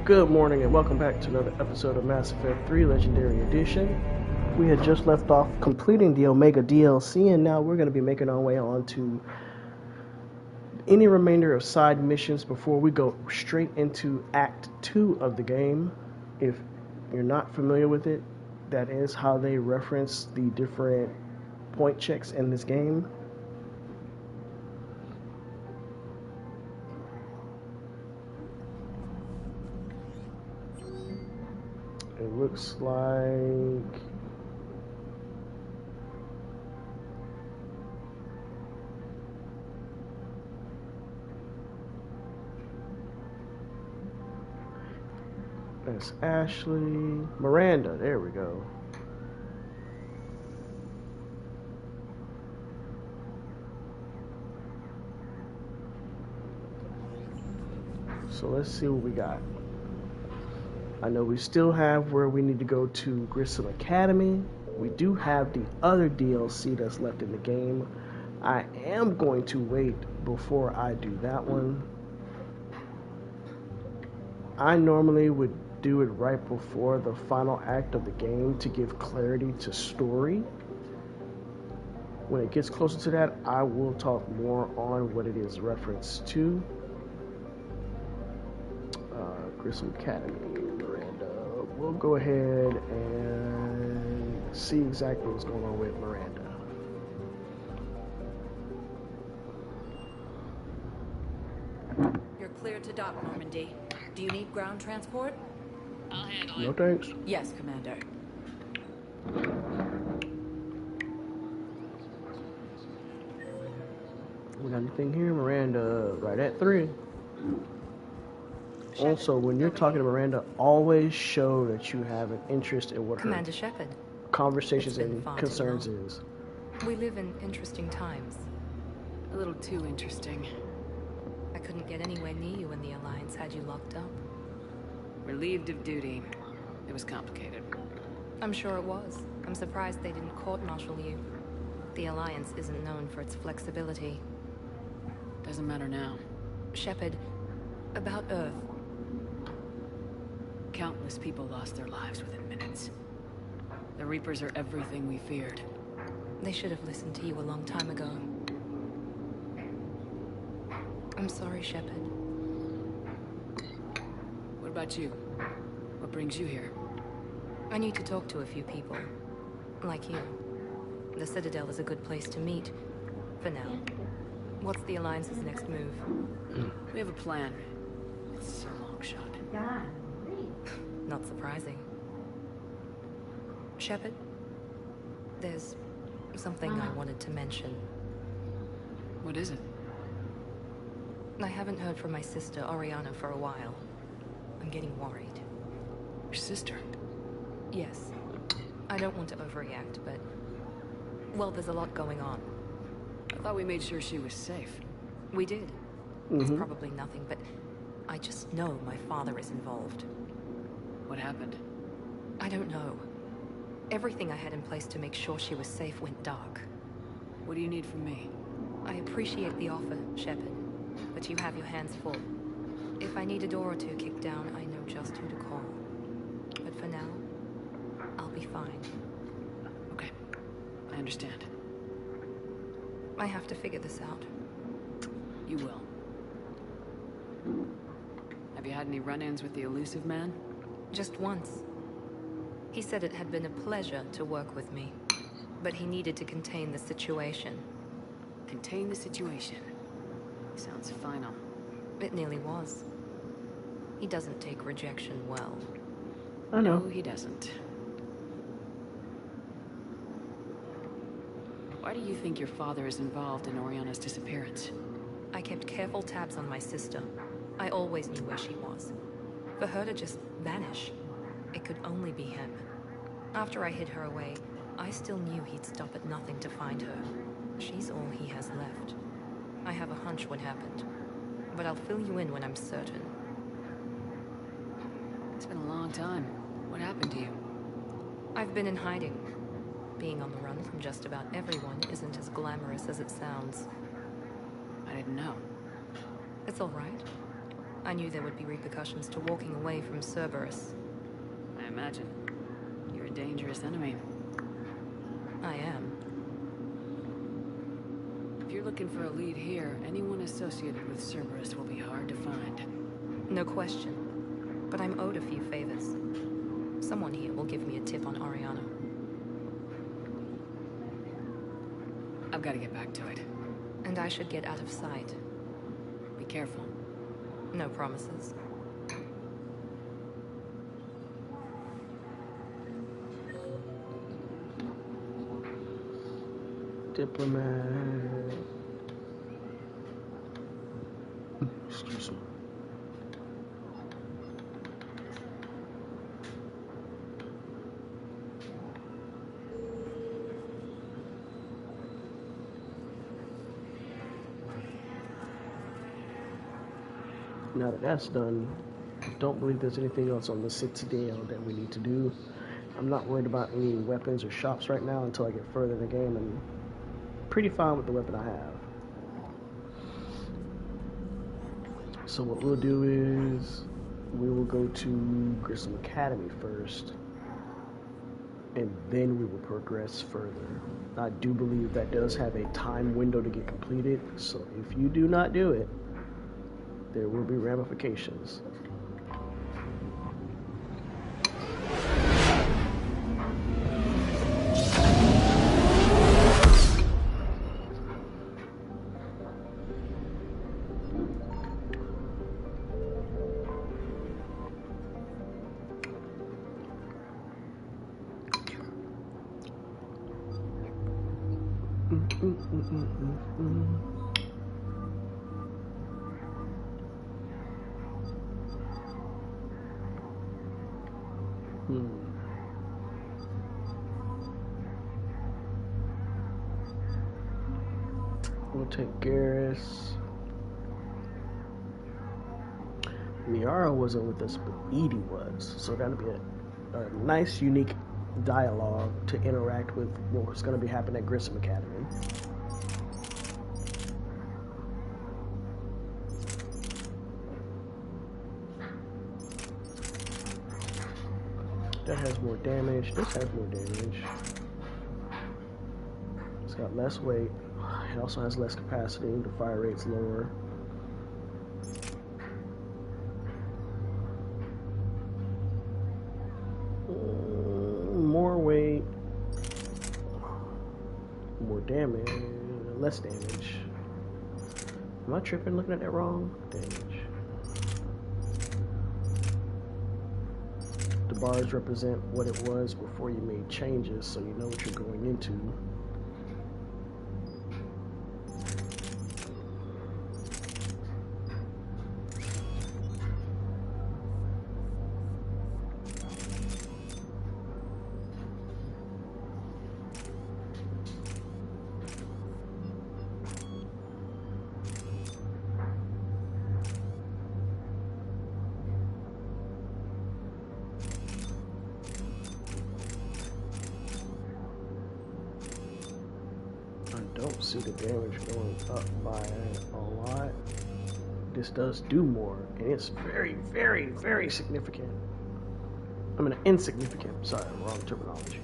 Good morning and welcome back to another episode of Mass Effect 3 Legendary Edition. We had just left off completing the Omega DLC, and now we're going to be making our way on to any remainder of side missions before we go straight into Act 2 of the game. If you're not familiar with it, that is how they reference the different point checks in this game. It looks like that's Ashley. Miranda, there we go. So let's see what we got. I know we still have where we need to go to Grissom Academy. We do have the other DLC that's left in the game. I am going to wait before I do that one. I normally would do it right before the final act of the game to give clarity to story. When it gets closer to that, I will talk more on what it is referenced to. Grissom Academy, Miranda. We'll go ahead and see exactly what's going on with Miranda. You're cleared to dock, Normandy. Do you need ground transport? I'll handle it. No thanks. Yes, Commander. We got anything here? Miranda, right at 3. Also, when you're talking to Miranda, always show that you have an interest in what Commander her Shepard. conversations It's been and far too concerns long. is. We live in interesting times. A little too interesting. I couldn't get anywhere near you when the Alliance had you locked up. Relieved of duty. It was complicated. I'm sure it was. I'm surprised they didn't court-martial you. The Alliance isn't known for its flexibility. Doesn't matter now. Shepard, about Earth. Countless people lost their lives within minutes. The Reapers are everything we feared. They should have listened to you a long time ago. I'm sorry, Shepard. What about you? What brings you here? I need to talk to a few people. Like you. The Citadel is a good place to meet. For now. What's the Alliance's next move? We have a plan. It's a long shot. Not surprising. Shepard, there's something I wanted to mention. What is it? I haven't heard from my sister, Oriana, for a while. I'm getting worried. Your sister? Yes. I don't want to overreact, but... well, there's a lot going on. I thought we made sure she was safe. We did. It's probably nothing, but I just know my father is involved. What happened? I don't know. Everything I had in place to make sure she was safe went dark. What do you need from me? I appreciate the offer, Shepard, but you have your hands full. If I need a door or two kicked down, I know just who to call. But for now, I'll be fine. Okay. I understand. I have to figure this out. You will. Have you had any run-ins with the Elusive Man? Just once. He said it had been a pleasure to work with me, but he needed to contain the situation. Contain the situation. Sounds final. It nearly was. He doesn't take rejection well. I know. No, he doesn't. Why do you think your father is involved in Oriana's disappearance? I kept careful tabs on my sister. I always knew where she was. For her to just vanish, it could only be him. After I hid her away, I still knew he'd stop at nothing to find her. She's all he has left. I have a hunch what happened, but I'll fill you in when I'm certain. It's been a long time. What happened to you? I've been in hiding. Being on the run from just about everyone isn't as glamorous as it sounds. I didn't know. It's all right. I knew there would be repercussions to walking away from Cerberus. I imagine. You're a dangerous enemy. I am. If you're looking for a lead here, anyone associated with Cerberus will be hard to find. No question. But I'm owed a few favors. Someone here will give me a tip on Oriana. I've got to get back to it. And I should get out of sight. Be careful. No promises. Diplomat. Excuse me. Now that that's done, I don't believe there's anything else on the Citadel that we need to do. I'm not worried about any weapons or shops right now until I get further in the game, and pretty fine with the weapon I have. So what we'll do is we will go to Grissom Academy first, and then we will progress further. I do believe that does have a time window to get completed, so if you do not do it, there will be ramifications. We'll take Garrus. Miara wasn't with us, but Edie was. So that'll be a nice, unique dialogue to interact with what's going to be happening at Grissom Academy. That has more damage. This has more damage. It's got less weight. It also has less capacity. The fire rate's lower. More weight. More damage. Less damage. Am I tripping looking at that wrong? Damage. The bars represent what it was before you made changes, so you know what you're going into. Don't see the damage going up by a lot. This does do more, and it's very, very, very significant. I mean, insignificant. Sorry, wrong terminology.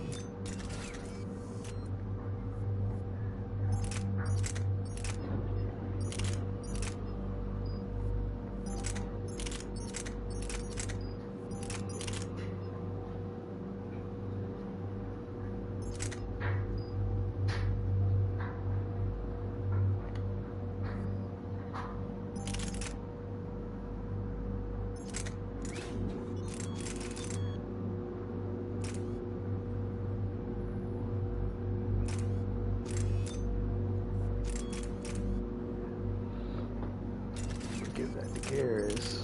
Give that to Garrus.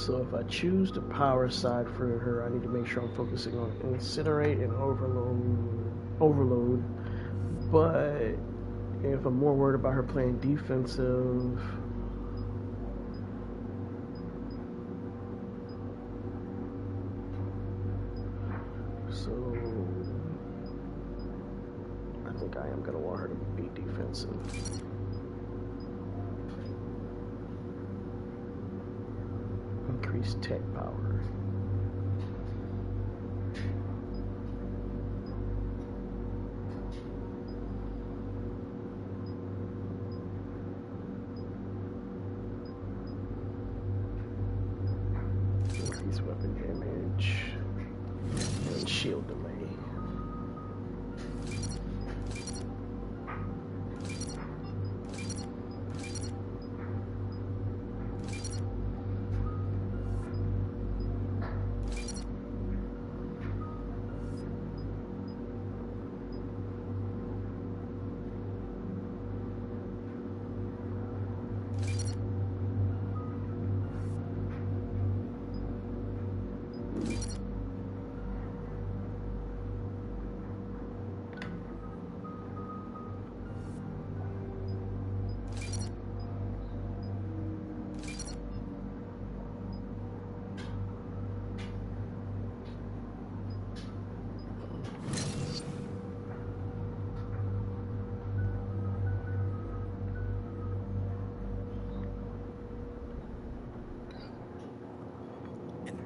So if I choose the power side for her, I need to make sure I'm focusing on incinerate and overload. But if I'm more worried about her playing defensive, so I think I am gonna want her to be defensive. Increase tech power. Increase weapon damage and shield delay.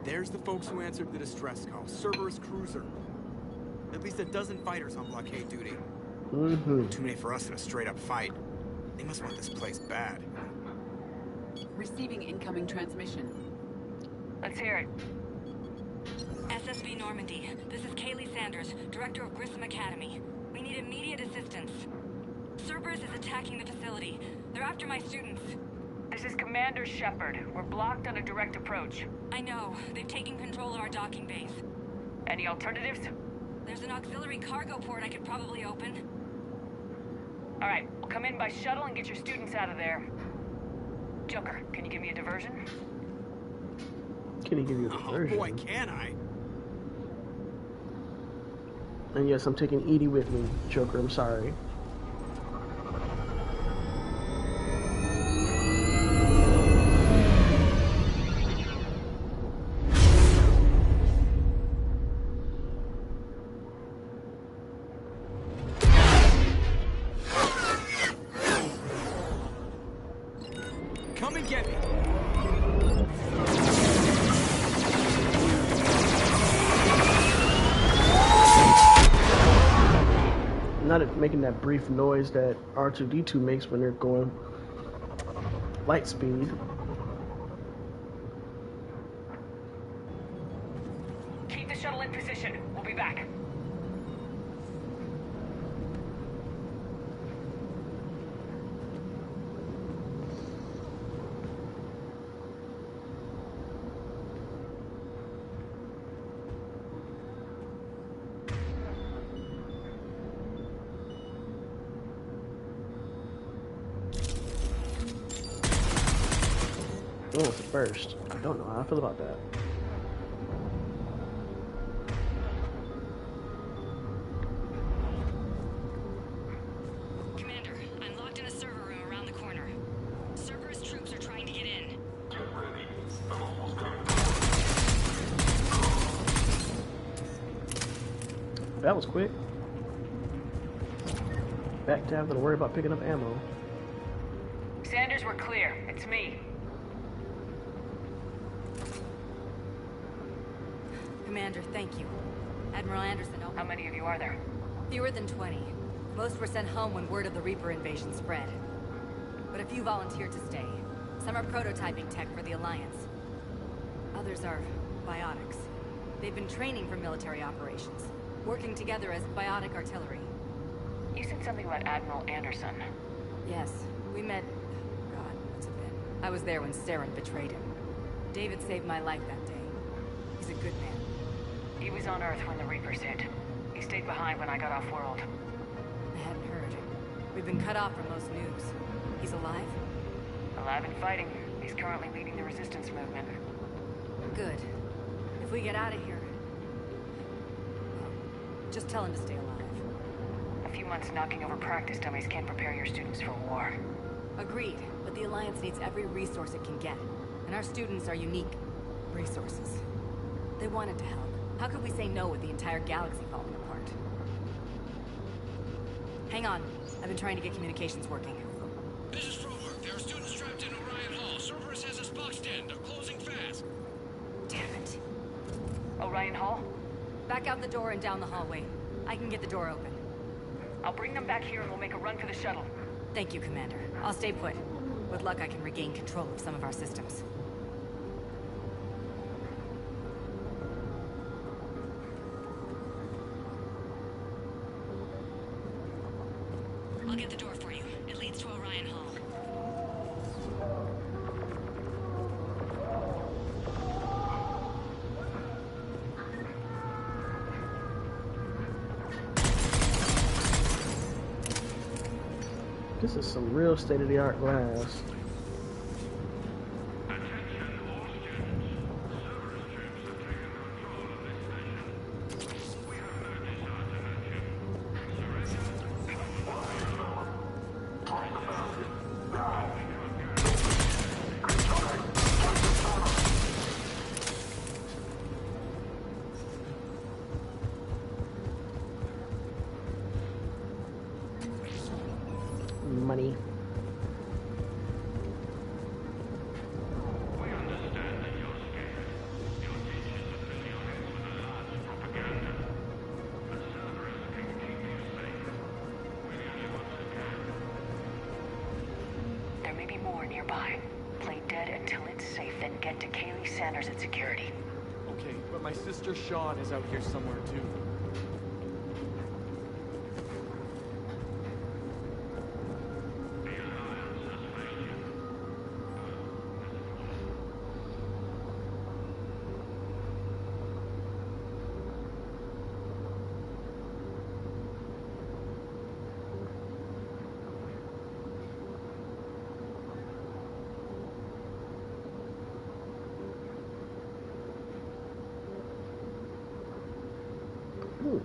There's the folks who answered the distress call. Cerberus cruiser. At least a dozen fighters on blockade duty. Too many for us in a straight-up fight. They must want this place bad. Receiving incoming transmission. Let's hear it. SSV Normandy. This is Kaylee Sanders, director of Grissom Academy. We need immediate assistance. Cerberus is attacking the facility. They're after my students. This is Commander Shepard. We're blocked on a direct approach. I know. They've taken control of our docking base. Any alternatives? There's an auxiliary cargo port I could probably open. All right, we'll come in by shuttle and get your students out of there. Joker, can you give me a diversion? Can he give you a diversion? Oh boy, can I? And yes, I'm taking Edie with me, Joker. I'm sorry. Come and get me. Not making that brief noise that R2-D2 makes when they're going light speed. Keep the shuttle in position. We'll be back. Oh, it's a burst. I don't know how I feel about that. Commander, I'm locked in a server room around the corner. Cerberus troops are trying to get in. That was quick. Back tab, gonna worry about picking up ammo. Sanders, we're clear. It's me. Commander, thank you. Admiral Anderson, How many of you are there? fewer than 20. Most were sent home when word of the Reaper invasion spread. But a few volunteered to stay. Some are prototyping tech for the Alliance. Others are biotics. They've been training for military operations, working together as biotic artillery. You said something about Admiral Anderson. Yes, we met... God, what's it been? I was there when Saren betrayed him. David saved my life that day. He's a good man. He was on Earth when the Reapers hit. He stayed behind when I got off-world. I hadn't heard. We've been cut off from most news. He's alive? Alive and fighting. He's currently leading the resistance movement. Good. If we get out of here... just tell him to stay alive. A few months knocking over practice dummies can't prepare your students for war. Agreed, but the Alliance needs every resource it can get. And our students are unique resources. They wanted to help. How could we say no with the entire galaxy falling apart? Hang on. I've been trying to get communications working. This is Froberg. There are students trapped in Orion Hall. Cerberus has us boxed in. They're closing fast. Damn it. Orion Hall? Back out the door and down the hallway. I can get the door open. I'll bring them back here and we'll make a run for the shuttle. Thank you, Commander. I'll stay put. With luck, I can regain control of some of our systems. I'll get the door for you. It leads to Orion Hall. This is some real state-of-the-art glass. Money. There may be more nearby. Play dead until it's safe, then get to Kaylee Sanders at security. Okay, but my sister Sean is out here somewhere too. Ooh.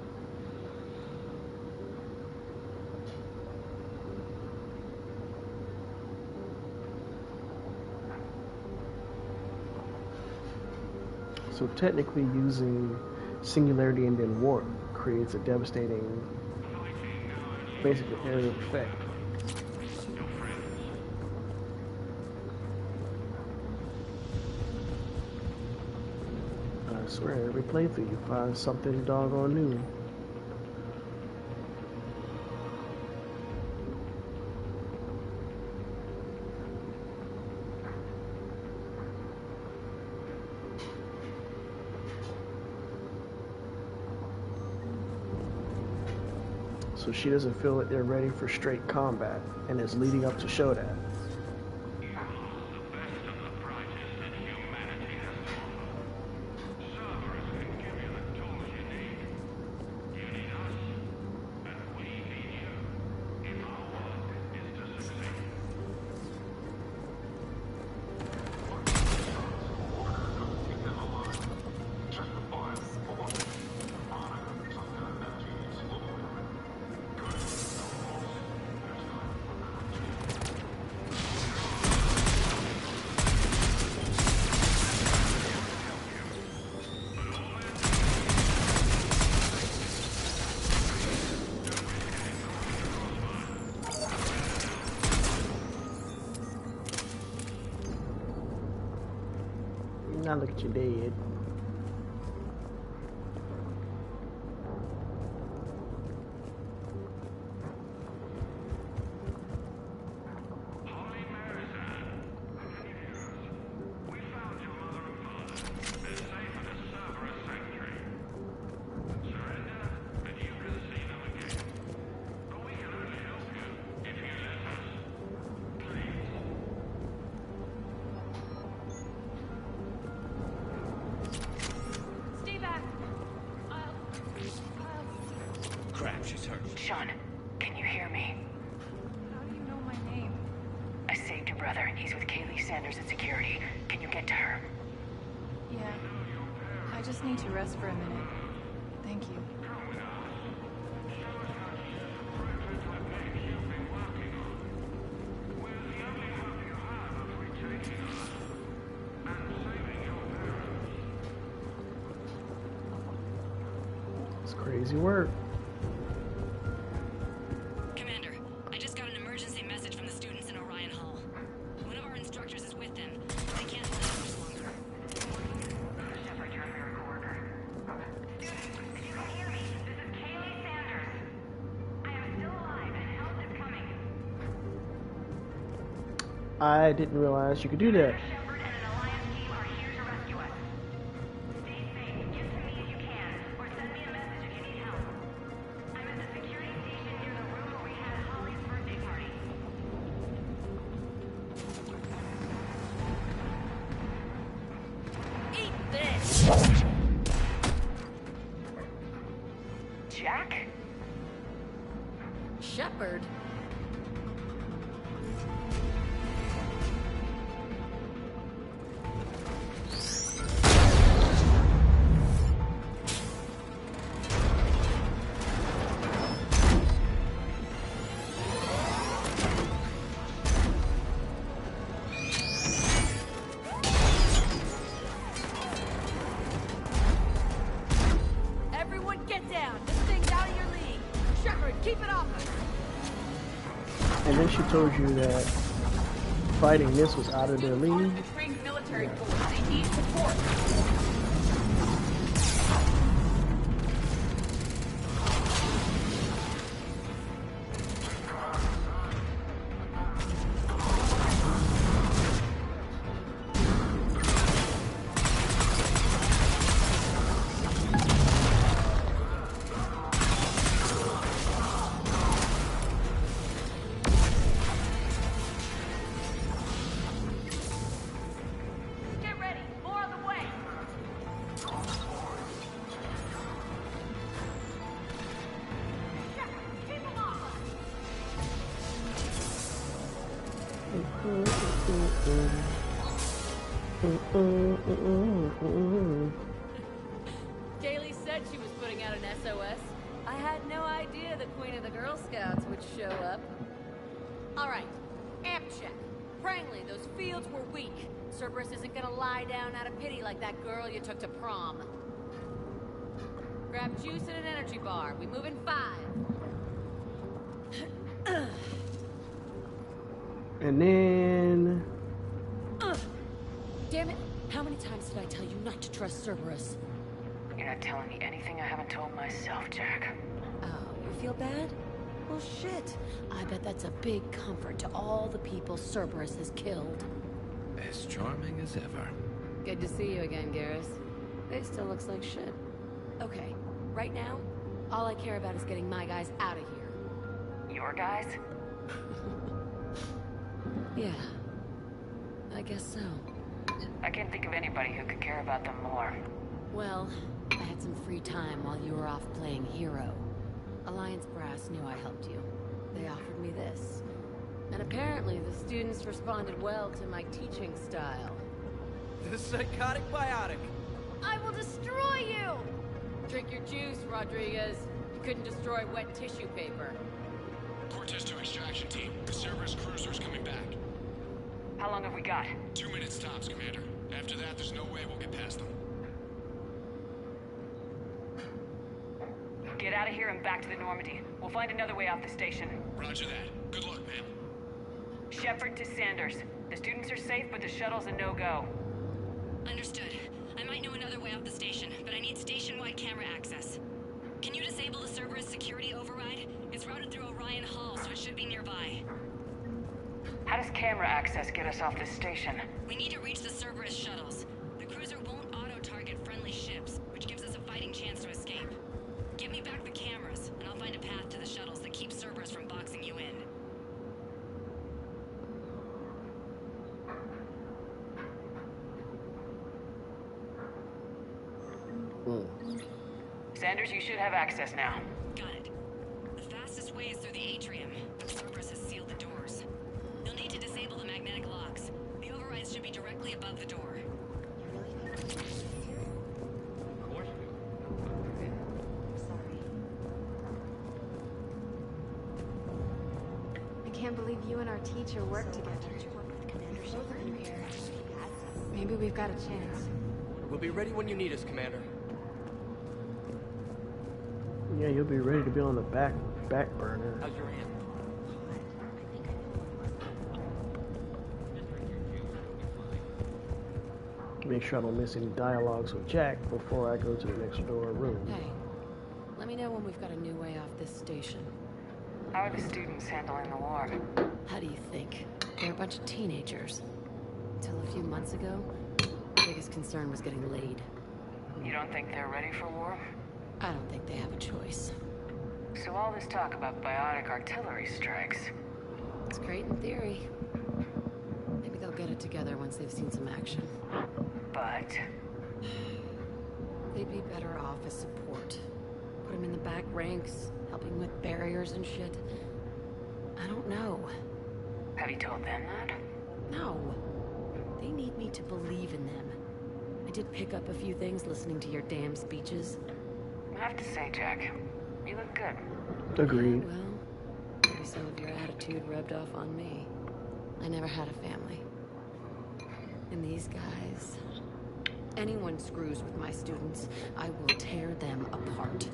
So technically using singularity and then warp creates a devastating, basically area effect. I swear, every playthrough you find something doggone new. So she doesn't feel that they're ready for straight combat, and is leading up to show that. Now look at you dead. Crap, she's hurt. Sean, can you hear me? How do you know my name? I saved your brother. He's with Kaylee Sanders at security. Can you get to her? Yeah. I just need to rest for a minute. Thank you. It's crazy work. Commander, I just got an emergency message from the students in Orion Hall. One of our instructors is with them. They can't stay much longer. Shepard, you're a miracle worker. Students, if you can hear me, this is Kaylee Sanders. I am still alive and help is coming. I didn't realize you could do that. Shepard and an Alliance team are here to rescue us. Stay safe, get to me if you can, or send me a message if you need help. I'm at the security station near the room where we had Holly's birthday party. Eat this! Jack? Shepard? Everyone get down! This thing's out of your league! Shepard, keep it off us! And then she told you that fighting this was out of their league. Trained military force. They need support. Get ready. More on the way. Shepard, keep them off us. Kaylee said she was putting out an SOS. I had no idea the Queen of the Girl Scouts would show up. All right, amp check. Prangley, those fields were weak. Cerberus isn't gonna lie down out of pity like that girl you took to prom. Grab juice and an energy bar. We move in 5. And then Damn it! How many times did I tell you not to trust Cerberus? You're not telling me anything I haven't told myself, Jack. Oh, you feel bad? Well, shit. I bet that's a big comfort to all the people Cerberus has killed. As charming as ever. Good to see you again, Garrus. It still looks like shit. Okay, right now, all I care about is getting my guys out of here. Your guys? Yeah. I guess so. I can't think of anybody who could care about them more. Well, I had some free time while you were off playing hero. Alliance Brass knew I helped you. They offered me this. And apparently the students responded well to my teaching style. The psychotic biotic. I will destroy you! Drink your juice, Rodriguez. You couldn't destroy wet tissue paper. Cortez to extraction team. The Cerberus cruiser's coming back. How long have we got? 2 minutes tops, Commander. After that, there's no way we'll get past them. Get out of here and back to the Normandy. We'll find another way off the station. Roger that. Good luck, ma'am. Shepard to Sanders. The students are safe, but the shuttle's a no-go. Understood. I might know another way off the station, but I need station-wide camera access. Can you disable the Cerberus security override? It's routed through Orion Hall, so it should be nearby. How does camera access get us off this station? We need to reach the Cerberus shuttles. The cruiser won't auto-target friendly ships, which gives us a fighting chance to escape. Give me back the cameras, and I'll find a path to the shuttles that keeps Cerberus from boxing you in. Sanders, you should have access now. Got it. The fastest way is through the atrium, but Cerberus has sealed the doors. You'll need to disable the magnetic locks. The overrides should be directly above the door. you and our teacher work together. Both of you here. Maybe we've got a chance. We'll be ready when you need us, Commander. Yeah, you'll be ready to be on the back burner. How's your hand? Make sure I don't miss any dialogues with Jack before I go to the next door room. Hey, let me know when we've got a new way off this station. How are the students handling the war? How do you think? They're a bunch of teenagers. Until a few months ago, the biggest concern was getting laid. You don't think they're ready for war? I don't think they have a choice. So all this talk about biotic artillery strikes. It's great in theory. Maybe they'll get it together once they've seen some action. But They'd be better off as support. Put them in the back ranks, helping with barriers and shit. I don't know. have you told them that? No. They need me to believe in them. I did pick up a few things listening to your damn speeches. I have to say, Jack, you look good. Agreed. Well, maybe some of your attitude rubbed off on me. I never had a family. And these guys... Anyone screws with my students, I will tear them apart.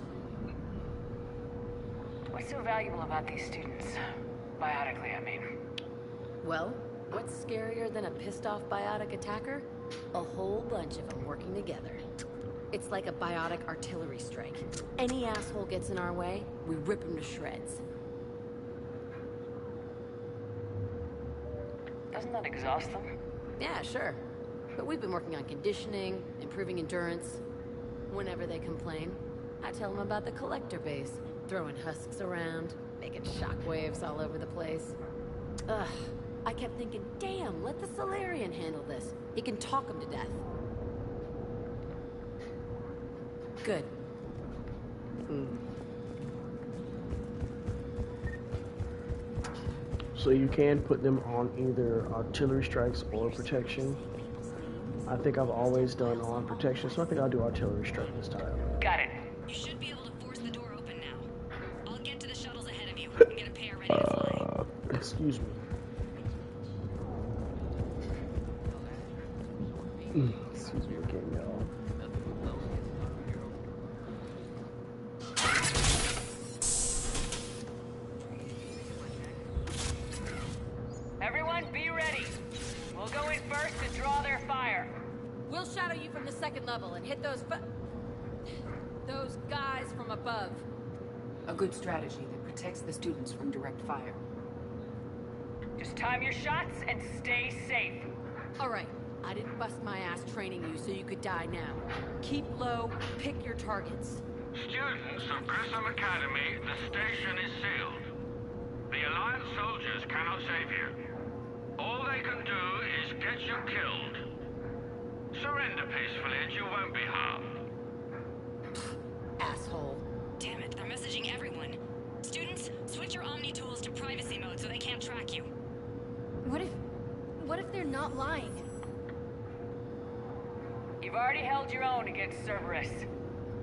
What's so valuable about these students? Biotically, I mean. Well, what's scarier than a pissed-off biotic attacker? A whole bunch of them working together. It's like a biotic artillery strike. Any asshole gets in our way, we rip him to shreds. Doesn't that exhaust them? Yeah, sure. But we've been working on conditioning, improving endurance. Whenever they complain, I tell them about the collector base, throwing husks around, making shockwaves all over the place. Ugh, I kept thinking, damn, let the Solarian handle this. He can talk them to death. Good. So you can put them on either artillery strikes or protection. I think I've always done on protection, so I think I'll do artillery strike this time. Got it. You should be able to force the door open now. I'll get to the shuttles ahead of you and get a pair ready to fly. Excuse me. Excuse me again, y'all. Everyone, be ready. We'll go in first and draw their fire. We'll shadow you from the second level and hit those guys from above. A good strategy that protects the students from direct fire. Just time your shots and stay safe. All right, I didn't bust my ass training you so you could die now. Keep low, pick your targets. Students of Grissom Academy, the station is sealed. The Alliance soldiers cannot save you. All they can do is get you killed. Surrender peacefully and you won't be harmed. Asshole. Damn it, they're messaging everyone. Students, switch your Omni tools to privacy mode so they can't track you. What if they're not lying? You've already held your own against Cerberus.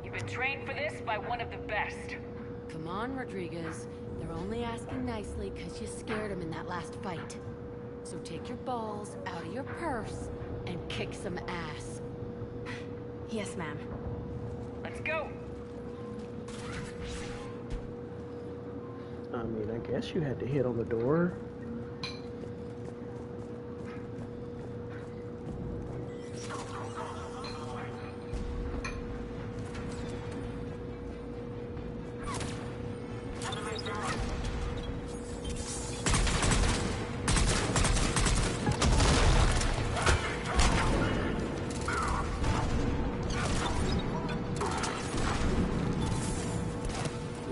You've been trained for this by one of the best. Come on, Rodriguez. They're only asking nicely because you scared them in that last fight. So take your balls out of your purse and kick some ass. Yes, ma'am. Let's go. I mean, I guess you had to hit on the door.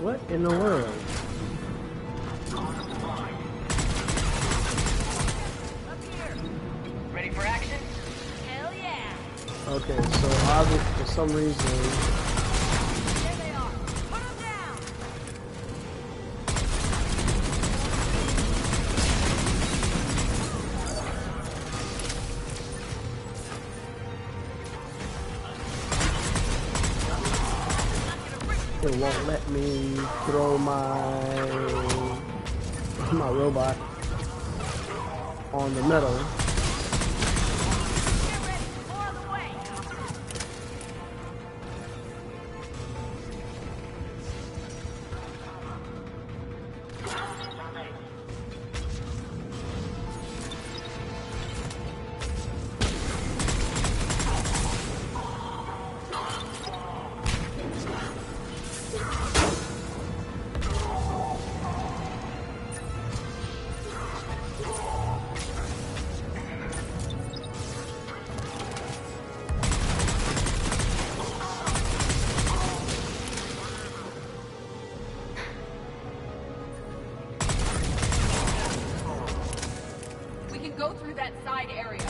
What in the world? Ready for action? Hell yeah! Okay, so obviously for some reason, There they are. Put them down! it won't let me throw my robot. on the metal. Go through that side area.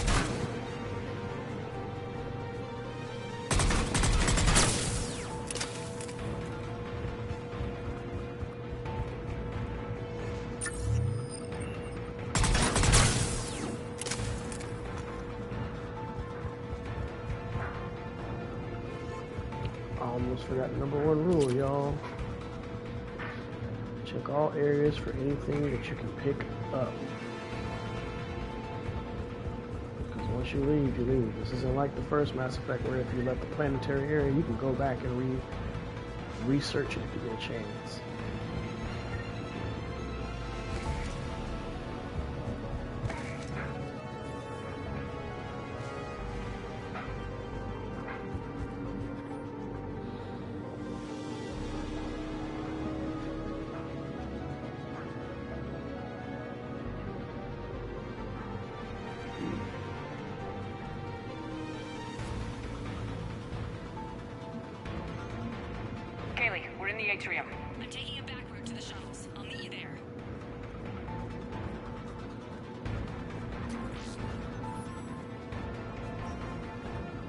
I almost forgot the number one rule, y'all. Check all areas for anything that you can pick up. Once you leave, you leave. This isn't like the first Mass Effect where if you left the planetary area, you can go back and research it if you get a chance. Kaylee, we're in the atrium. I'm taking a back route to the shuttles. I'll meet you there.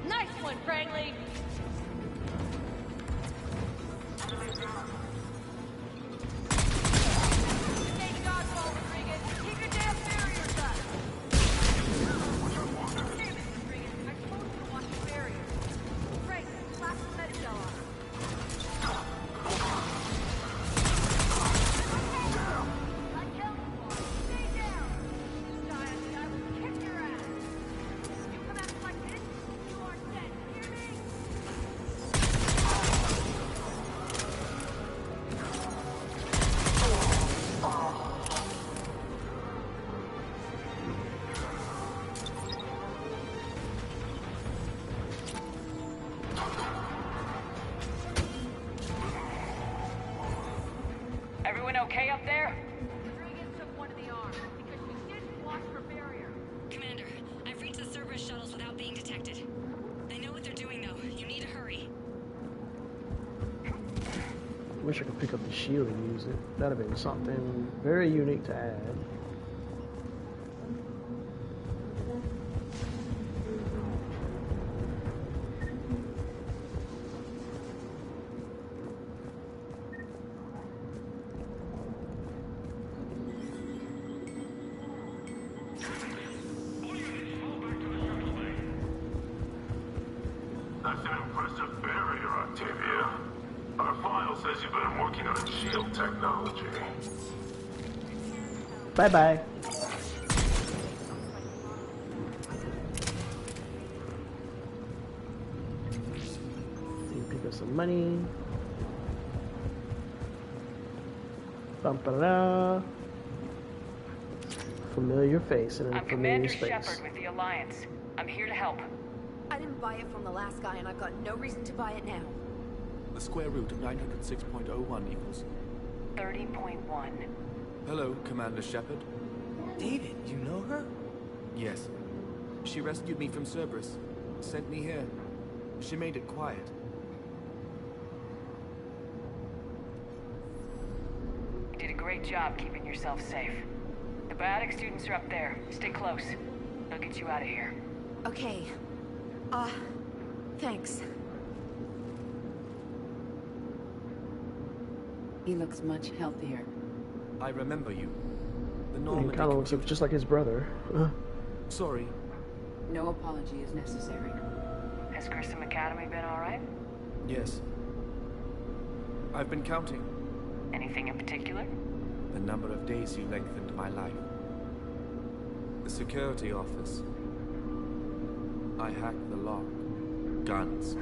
Nice one, Franklin! Everyone okay up there? Regan took one of the arms because she didn't watch for barrier. Commander, I've reached the Cerberus shuttles without being detected. They know what they're doing, though. You need to hurry. Wish I could pick up the shield and use it. That'd have been something very unique to add. That's an impressive barrier, Octavia. Our file says you've been working on shield technology. Bye-bye. Pick up some money. Bum-ba-da. Familiar face in a I'm familiar Commander space. Shepard with the Alliance. I'm here to help. I didn't buy it from the last guy, and I've got no reason to buy it now. The square root of 906.01 equals 30.1. Hello, Commander Shepard. David, you know her? Yes. She rescued me from Cerberus. Sent me here. She made it quiet. You did a great job keeping yourself safe. The biotic students are up there. Stay close. They'll get you out of here. Okay. Thanks. He looks much healthier. I remember you. The He Normandy kind of looks computer. just like his brother. Sorry. No apology is necessary. Has Grissom Academy been alright? Yes. I've been counting Anything in particular? the number of days you lengthened my life. The security office. I hacked the lock. Guns.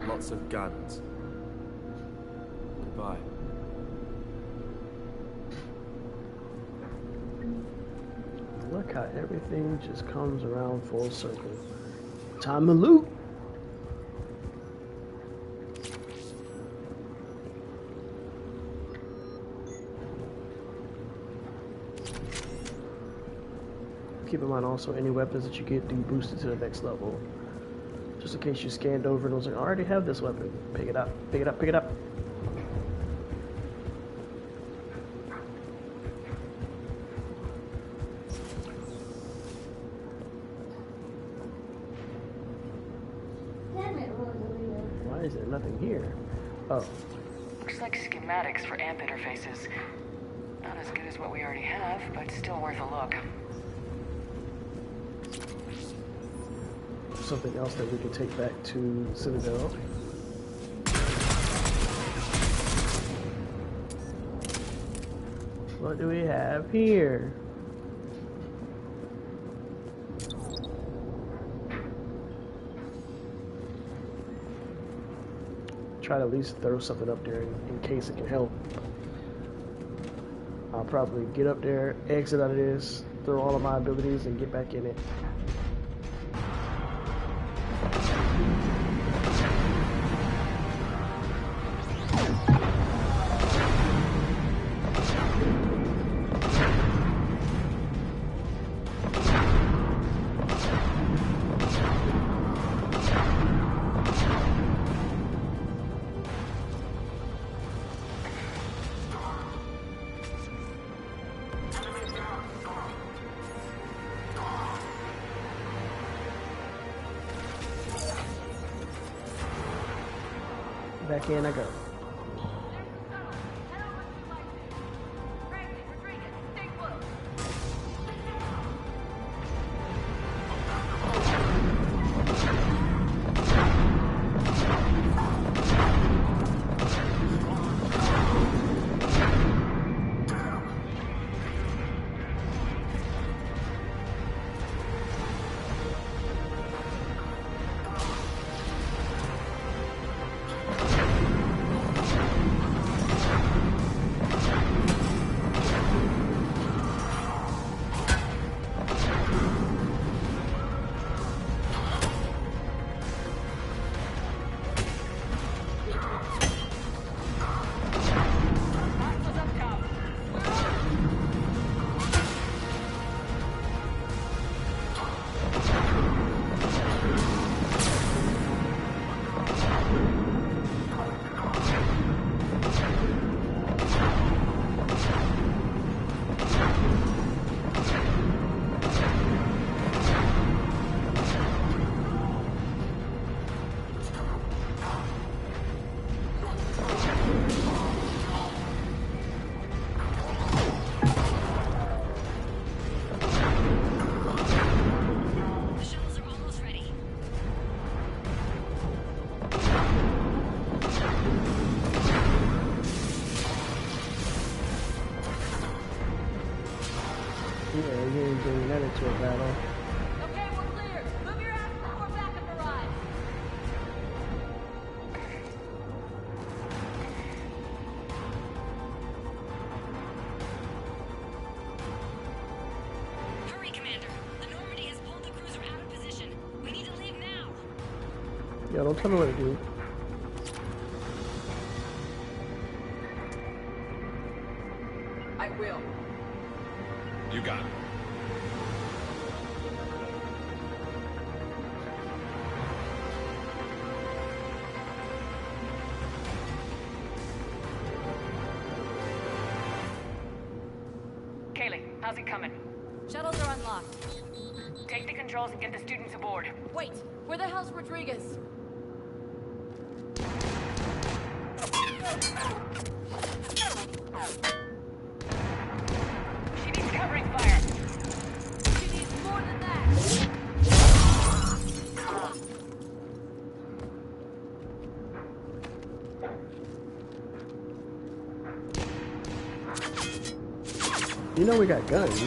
Lots of guns. Goodbye. Look how everything just comes around full circle. Time to loot. Keep in mind also any weapons that you get do boosted to the next level. Just in case you scanned over and was like, I already have this weapon. Pick it up, pick it up, pick it up. Why is there nothing here? Oh. Looks like schematics for AMP interfaces. Not as good as what we already have, but still worth a look. Something else that we can take back to Citadel. What do we have here? Try to at least throw something up there in case it can help. I'll probably get up there, exit out of this, throw all of my abilities, and get back in it. Back in I go. Yeah, you ain't bringing that into a battle. Okay, we're clear. Move your ass before backup arrives. Hurry, Commander. The Normandy has pulled the cruiser out of position. We need to leave now. Yo, don't tell me what to do. I will. You got it. Kaylee, how's it coming? Shuttles are unlocked. Take the controls and get the students aboard. Wait, where the hell's Rodriguez? She needs covering fire. She needs more than that. You know we got guns.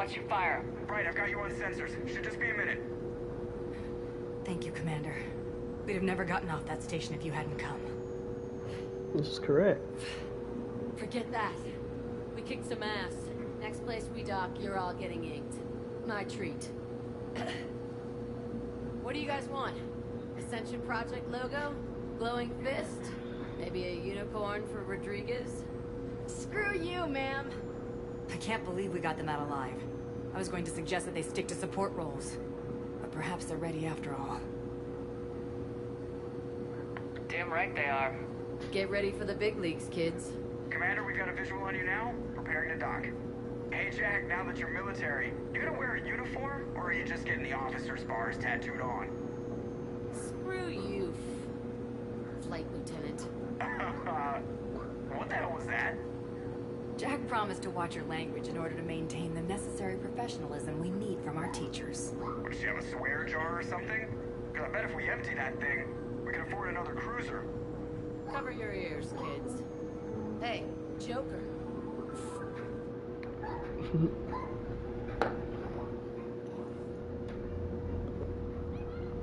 once you fire. Right, I've got you on sensors. Should just be a minute. Thank you, Commander. We'd have never gotten off that station if you hadn't come. This is correct. Forget that. We kicked some ass. Next place we dock, you're all getting inked. My treat. What do you guys want? Ascension Project logo? Glowing fist? Maybe a unicorn for Rodriguez? Screw you, ma'am. I can't believe we got them out alive. I was going to suggest that they stick to support roles. But perhaps they're ready after all. Damn right they are. Get ready for the big leagues, kids. Commander, we've got a visual on you now. Preparing to dock. Hey, Jack, now that you're military, you gonna wear a uniform, or are you just getting the officer's bars tattooed on? Screw you, Flight Lieutenant. What the hell was that? Jack promised to watch your language in order to maintain the necessary professionalism we need from our teachers. What, does she have a swear jar or something? Because I bet if we empty that thing, we can afford another cruiser. Cover your ears, kids. Hey, Joker.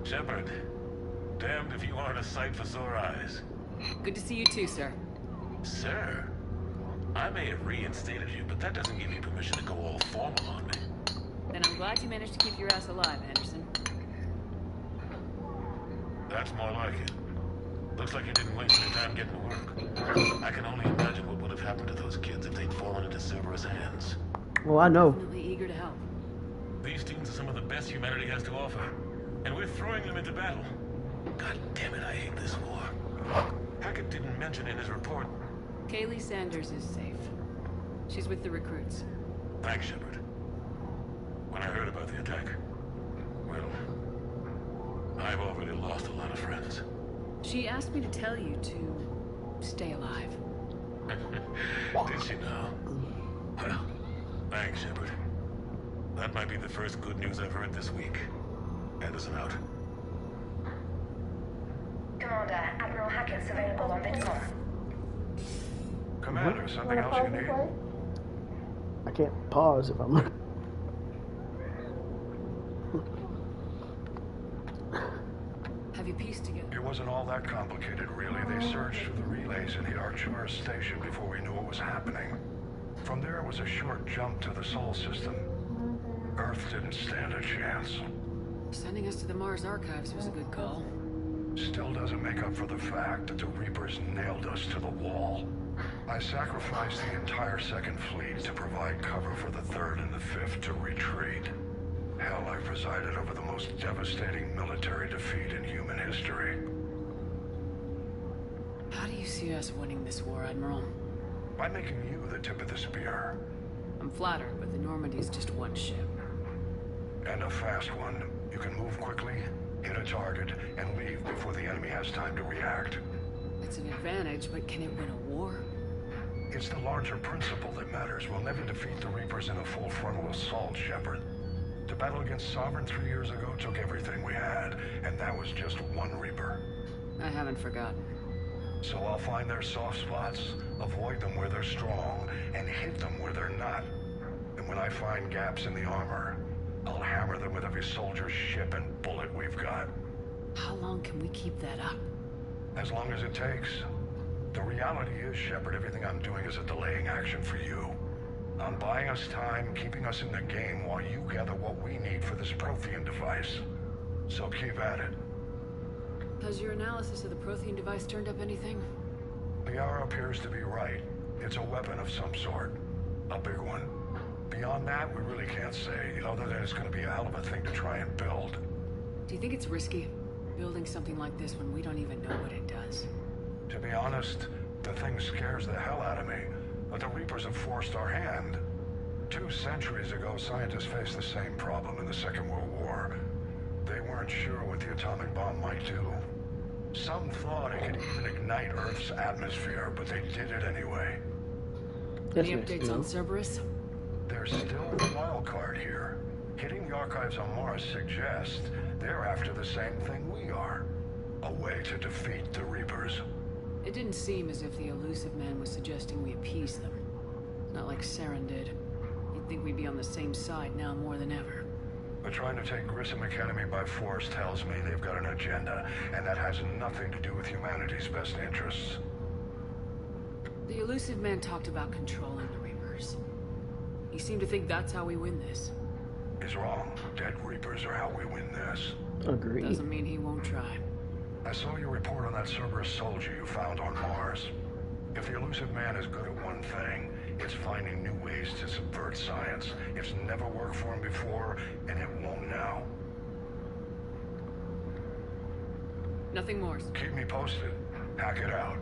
Shepard, damned if you aren't a sight for sore eyes. Good to see you too, sir. Sir, I may have reinstated you, but that doesn't give you permission to go all formal on me. Then I'm glad you managed to keep your ass alive, Anderson. That's more like it. Looks like you didn't waste any time getting to work. I can only imagine what would have happened to those kids if they'd fallen into Cerberus' hands. Well, I know. Definitely eager to help. These teams are some of the best humanity has to offer, and we're throwing them into battle. God damn it, I hate this war. Hackett didn't mention in his report. Kaylee Sanders is safe. She's with the recruits. Thanks, Shepard. When I heard about the attack, well, I've already lost a lot of friends. She asked me to tell you to stay alive. Did she now? Well, thanks, Shepard. That might be the first good news I've heard this week. Anderson out. Commander, Admiral Hackett's available on VidCom. Commander, something else you need? I can't pause if I'm... Have you pieced together? It wasn't all that complicated, really. They searched for the relays and hit Arcturus Station before we knew what was happening. From there, it was a short jump to the Sol system. Earth didn't stand a chance. Sending us to the Mars Archives was a good call. Still doesn't make up for the fact that the Reapers nailed us to the wall. I sacrificed the entire Second Fleet to provide cover for the Third and the Fifth to retreat. Hell, I presided over the most devastating military defeat in human history. How do you see us winning this war, Admiral? By making you the tip of the spear. I'm flattered, but the Normandy's just one ship. And a fast one. You can move quickly, hit a target, and leave before the enemy has time to react. It's an advantage, but can it win a war? It's the larger principle that matters. We'll never defeat the Reapers in a full frontal assault, Shepard. To battle against Sovereign 3 years ago took everything we had, and that was just one Reaper. I haven't forgotten. So I'll find their soft spots, avoid them where they're strong, and hit them where they're not. And when I find gaps in the armor, I'll hammer them with every soldier, ship, and bullet we've got. How long can we keep that up? As long as it takes. The reality is, Shepard, everything I'm doing is a delaying action for you. I'm buying us time, keeping us in the game while you gather what we need for this Prothean device. So keep at it. Has your analysis of the Prothean device turned up anything? Liara appears to be right. It's a weapon of some sort. A big one. Beyond that, we really can't say, other than it's going to be a hell of a thing to try and build. Do you think it's risky, building something like this when we don't even know what it does? To be honest, the thing scares the hell out of me. But the Reapers have forced our hand. 2 centuries ago, scientists faced the same problem in the Second World War. They weren't sure what the atomic bomb might do. Some thought it could even ignite Earth's atmosphere, but they did it anyway. Any updates on Cerberus? There's still the wild card here. Hitting the archives on Mars suggests they're after the same thing we are. A way to defeat the Reapers. It didn't seem as if the elusive man was suggesting we appease them. Not like Saren did. He'd Think we'd be on the same side now more than ever. But trying to take Grissom Academy by force tells me they've got an agenda, and that has nothing to do with humanity's best interests. The Elusive Man talked about controlling the Reapers. He seemed to think that's how we win this. He's wrong. Dead Reapers are how we win this. Agreed. Doesn't mean he won't try. I saw your report on that Cerberus soldier you found on Mars. If the Elusive Man is good at one thing, it's finding new ways to subvert science. It's never worked for him before, and it won't now. Nothing more. Keep me posted. Hack it out.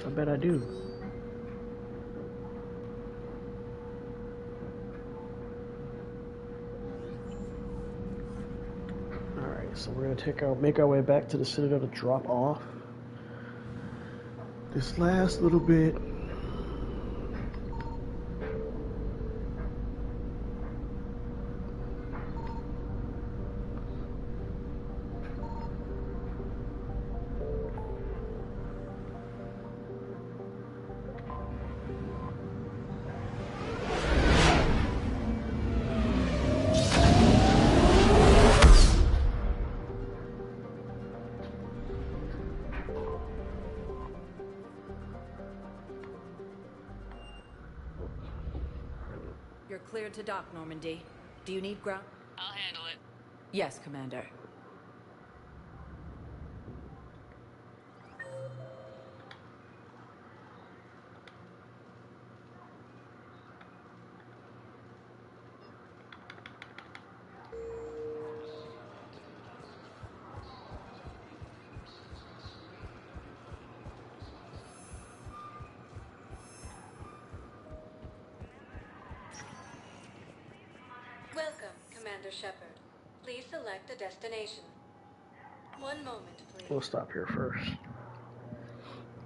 I bet I do. Alright, so we're gonna make our way back to the Citadel to drop off this last little bit. You're cleared to dock, Normandy. Do you need ground? I'll handle it. Yes, Commander. Welcome, Commander Shepard. Please select a destination. One moment, please. We'll stop here first.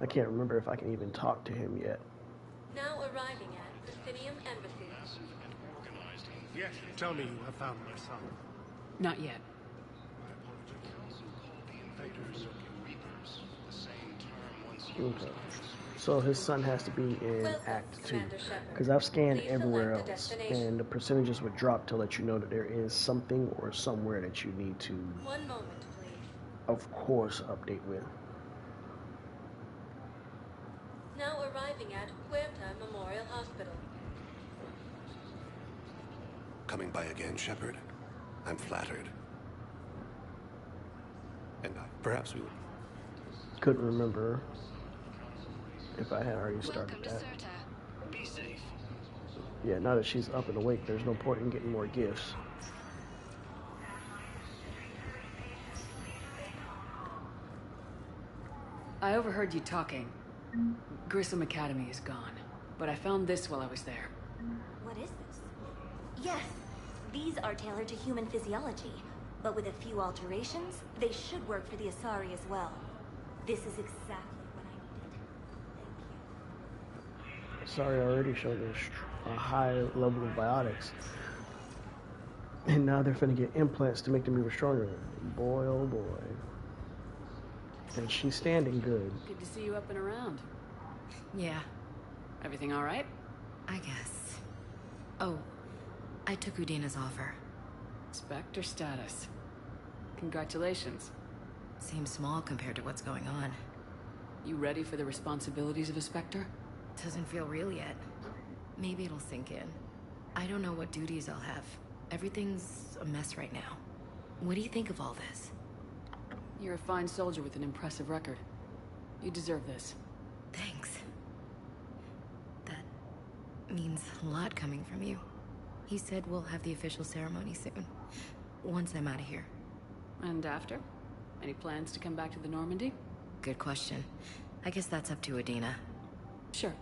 I can't remember if I can even talk to him yet. Now arriving at Presidium Embassy. Yes, tell me you have found my son. Not yet. Okay. So his son has to be in Act 2. Because I've scanned everywhere else, and the percentages would drop to let you know that there is something or somewhere that you need to, One moment, please. of course, update with. Now arriving at Huerta Memorial Hospital. Coming by again, Shepard. I'm flattered. And perhaps we would... Couldn't remember if I had already started that. Be safe. Yeah, now that she's up and awake, there's no point in getting more gifts. I overheard you talking. Grissom Academy is gone, but I found this while I was there. What is this? Yes, these are tailored to human physiology, but with a few alterations, they should work for the Asari as well. This is exactly what I needed. Sorry, I already showed a high level of biotics. And now they're finna get implants to make them even stronger. Boy, oh boy. And she's standing good. Good to see you up and around. Yeah. Everything all right? I guess. Oh, I took Udina's offer. Spectre status. Congratulations. Seems small compared to what's going on. You ready for the responsibilities of a Spectre? Doesn't feel real yet. Maybe it'll sink in. I don't know what duties I'll have. Everything's a mess right now. What do you think of all this? You're a fine soldier with an impressive record. You deserve this. Thanks. That means a lot coming from you. He said we'll have the official ceremony soon. Once I'm out of here. And after? Any plans to come back to the Normandy? Good question. I guess that's up to Udina. Sure.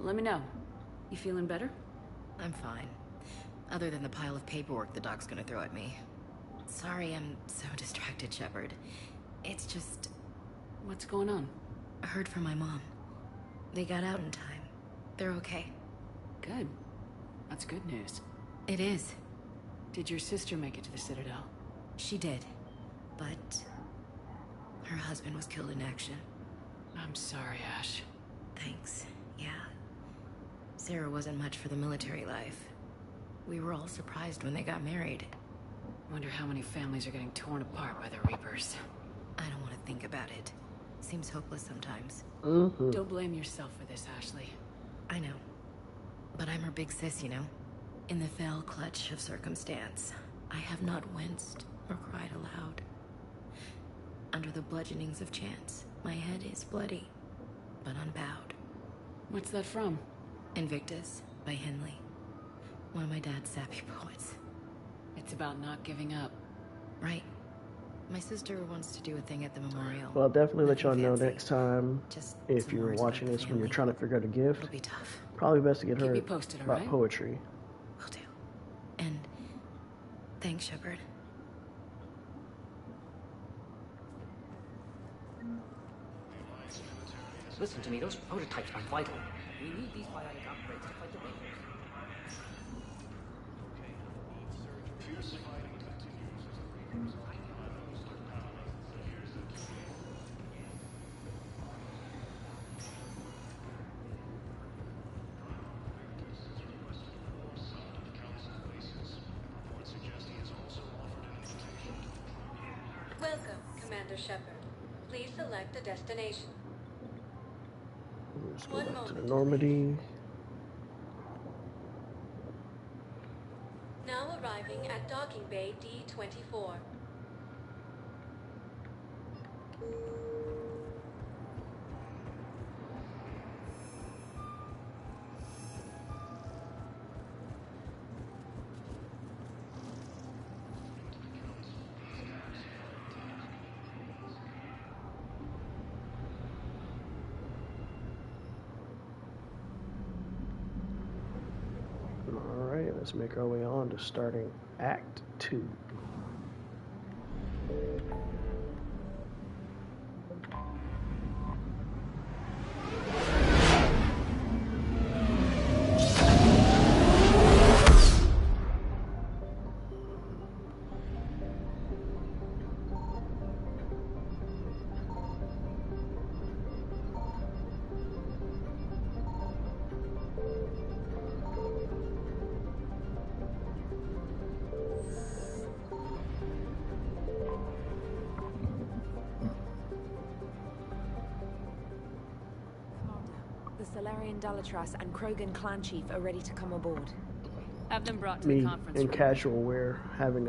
Let me know. You feeling better? I'm fine. Other than the pile of paperwork the doc's gonna throw at me. Sorry I'm so distracted, Shepard. It's just... What's going on? I heard from my mom. They got out in time. They're okay. Good. That's good news. It is. Did your sister make it to the Citadel? She did. But... her husband was killed in action. I'm sorry, Ash. Thanks. Yeah. Sarah wasn't much for the military life. We were all surprised when they got married. Wonder how many families are getting torn apart by the Reapers. I don't want to think about it. Seems hopeless sometimes. Don't blame yourself for this, Ashley. I know. But I'm her big sis, you know? In the fell clutch of circumstance, I have not winced or cried aloud. Under the bludgeonings of chance, my head is bloody, but unbowed. What's that from? Invictus by Henley. One of my dad's sappy poets. It's about not giving up. Right. My sister wants to do a thing at the memorial. Well, I'll definitely let y'all Nothing know fancy. next time Just if some you're words watching about this the when you're family. trying to figure out a gift. It'll be tough. Probably best to get Keep her me posted, about alright? poetry. Will do. And thanks, Shepard. Listen to me, those prototypes are vital. We need these biotic upgrades to fight the Reapers. Welcome, Commander Shepard. Please select a destination. Let's go One back to the moment. Normandy. Now arriving at Docking Bay D-24. Alright, let's make our way on to starting Act 2. The Salarian Dalatras and Krogan clan chief are ready to come aboard. Have them brought to Me the conference in room. casual wear having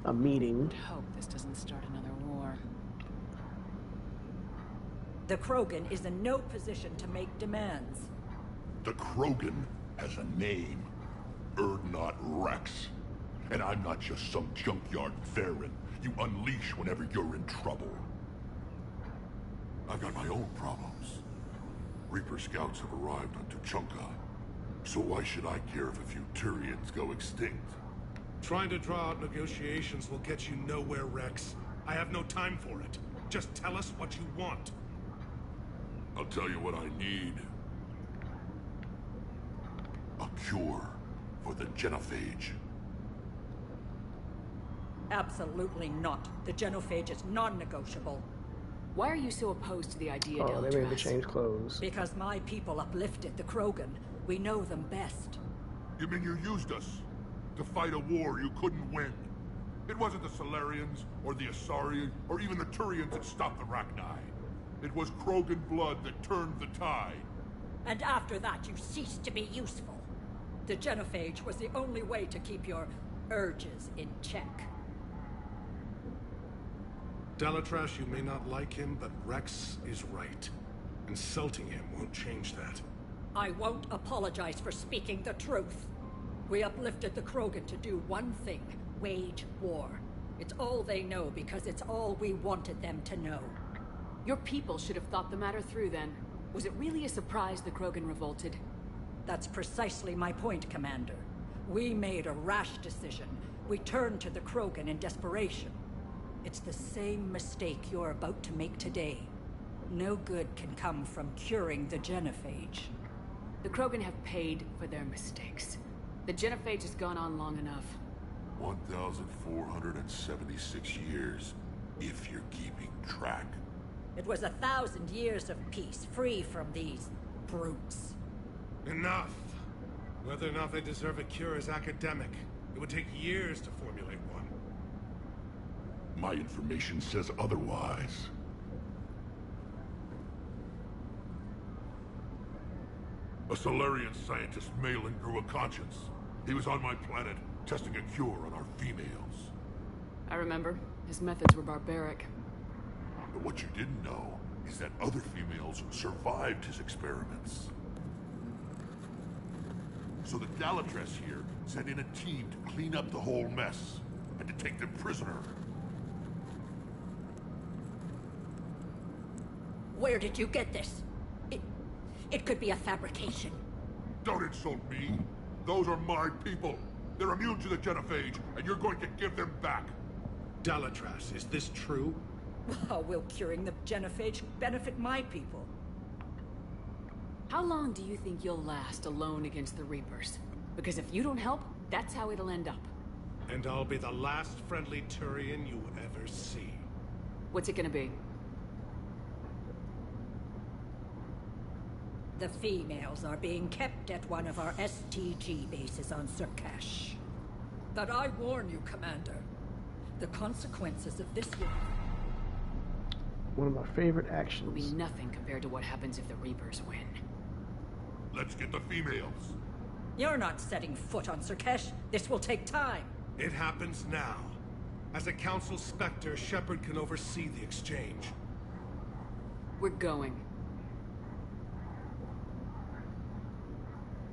a meeting. Hope this doesn't start another war. The Krogan is in no position to make demands. The Krogan has a name. Urdnot Rex. And I'm not just some junkyard Theron you unleash whenever you're in trouble. I've got my own problems. Reaper scouts have arrived on Tuchanka. So why should I care if a few Turians go extinct? Trying to draw out negotiations will get you nowhere, Rex. I have no time for it. Just tell us what you want. I'll tell you what I need. A cure for the genophage. Absolutely not. The genophage is non-negotiable. Why are you so opposed to the idea, Oh, they made me Dalatras? change clothes. Because my people uplifted the Krogan. We know them best. You mean you used us to fight a war you couldn't win? It wasn't the Salarians, or the Asari, or even the Turians that stopped the Rachni. It was Krogan blood that turned the tide. And after that, you ceased to be useful. The genophage was the only way to keep your urges in check. Dalatras, you may not like him, but Rex is right. Insulting him won't change that. I won't apologize for speaking the truth. We uplifted the Krogan to do one thing, wage war. It's all they know because it's all we wanted them to know. Your people should have thought the matter through then. Was it really a surprise the Krogan revolted? That's precisely my point, Commander. We made a rash decision, We turned to the Krogan in desperation. It's the same mistake you're about to make today. No good can come from curing the genophage. The Krogan have paid for their mistakes. The genophage has gone on long enough. 1,476 years, if you're keeping track. It was 1,000 years of peace, free from these brutes. Enough! Whether or not they deserve a cure is academic. It would take years to formulate one. My information says otherwise. A Solarian scientist, Malin, grew a conscience. He was on my planet, testing a cure on our females. I remember. His methods were barbaric. But what you didn't know is that other females survived his experiments. So the Dalatress here sent in a team to clean up the whole mess, and to take them prisoner. Where did you get this? It could be a fabrication. Don't insult me. Those are my people. They're immune to the genophage, and you're going to give them back. Dalatrass, is this true? How will curing the genophage benefit my people? How long do you think you'll last alone against the Reapers? Because if you don't help, that's how it'll end up. And I'll be the last friendly Turian you ever see. What's it gonna be? The females are being kept at one of our STG bases on Surkash. But I warn you, Commander. The consequences of this will... One of my favorite actions. Will be nothing compared to what happens if the Reapers win. Let's get the females. You're not setting foot on Surkash. This will take time. It happens now. As a Council Spectre, Shepard can oversee the exchange. We're going.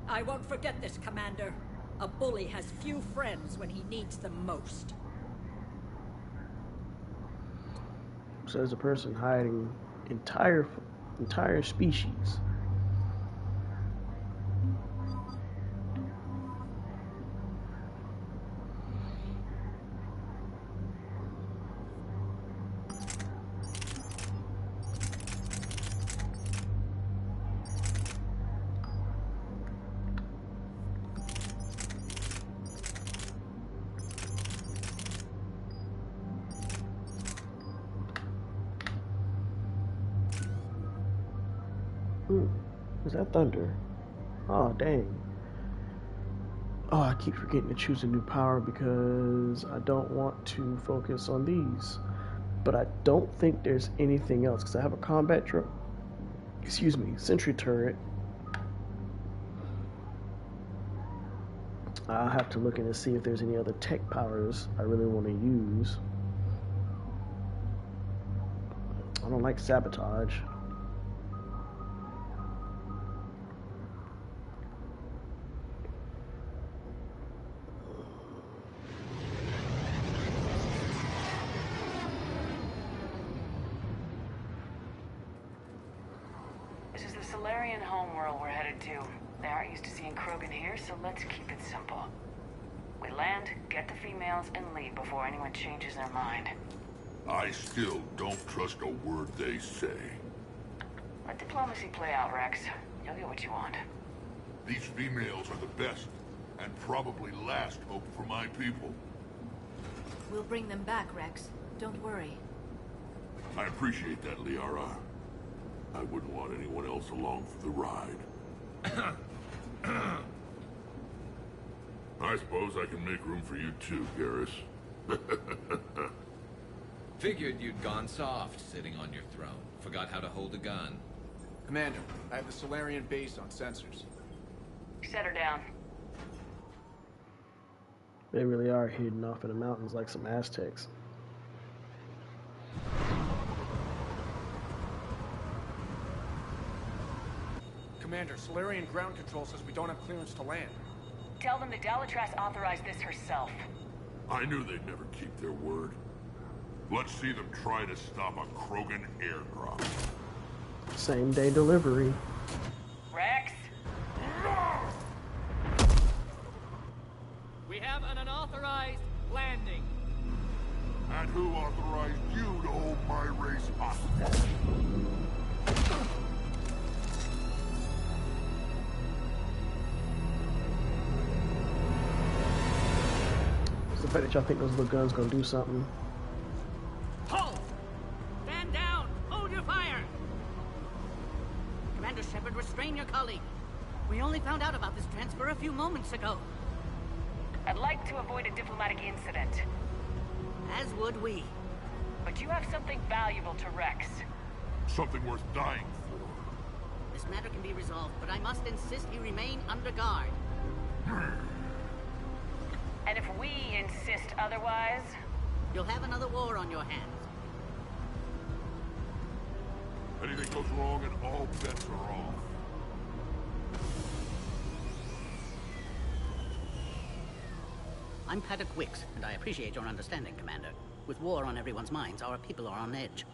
I won't forget this, Commander. A bully has few friends when he needs them most. Says a person hiding entire species. Is that thunder? Oh, dang. Oh, I keep forgetting to choose a new power because I don't want to focus on these. But I don't think there's anything else because I have a combat drone. Excuse me, sentry turret. I'll have to look in and see if there's any other tech powers I really want to use. I don't like sabotage. Solarian homeworld we're headed to. They aren't used to seeing Krogan here, so let's keep it simple. We land, get the females, and leave before anyone changes their mind. I still don't trust a word they say. Let diplomacy play out, Rex. You'll get what you want. These females are the best, and probably last hope for my people. We'll bring them back, Rex. Don't worry. I appreciate that, Liara. I wouldn't want anyone else along for the ride. I suppose I can make room for you too, Garrus. Figured you'd gone soft, sitting on your throne. Forgot how to hold a gun. Commander, I have the Solarian base on sensors. Set her down. They really are hidden off in the mountains like some Aztecs. Commander, Solarian ground control says we don't have clearance to land. Tell them the Dalatrass authorized this herself. I knew they'd never keep their word. Let's see them try to stop a Krogan airdrop. Same day delivery. Rex? We have an unauthorized landing. And who authorized you to hold my race hostage? It's the fact that y'all think those little guns gonna do something. Hold! Stand down! Hold your fire! Commander Shepard, restrain your colleague. We only found out about this transfer a few moments ago. I'd like to avoid a diplomatic incident. As would we. But you have something valuable to Rex. Something worth dying for. This matter can be resolved, but I must insist he remain under guard. And if we insist otherwise... You'll have another war on your hands. Anything goes wrong and all bets are off. I'm Paddock Wicks, and I appreciate your understanding, Commander. With war on everyone's minds, our people are on edge.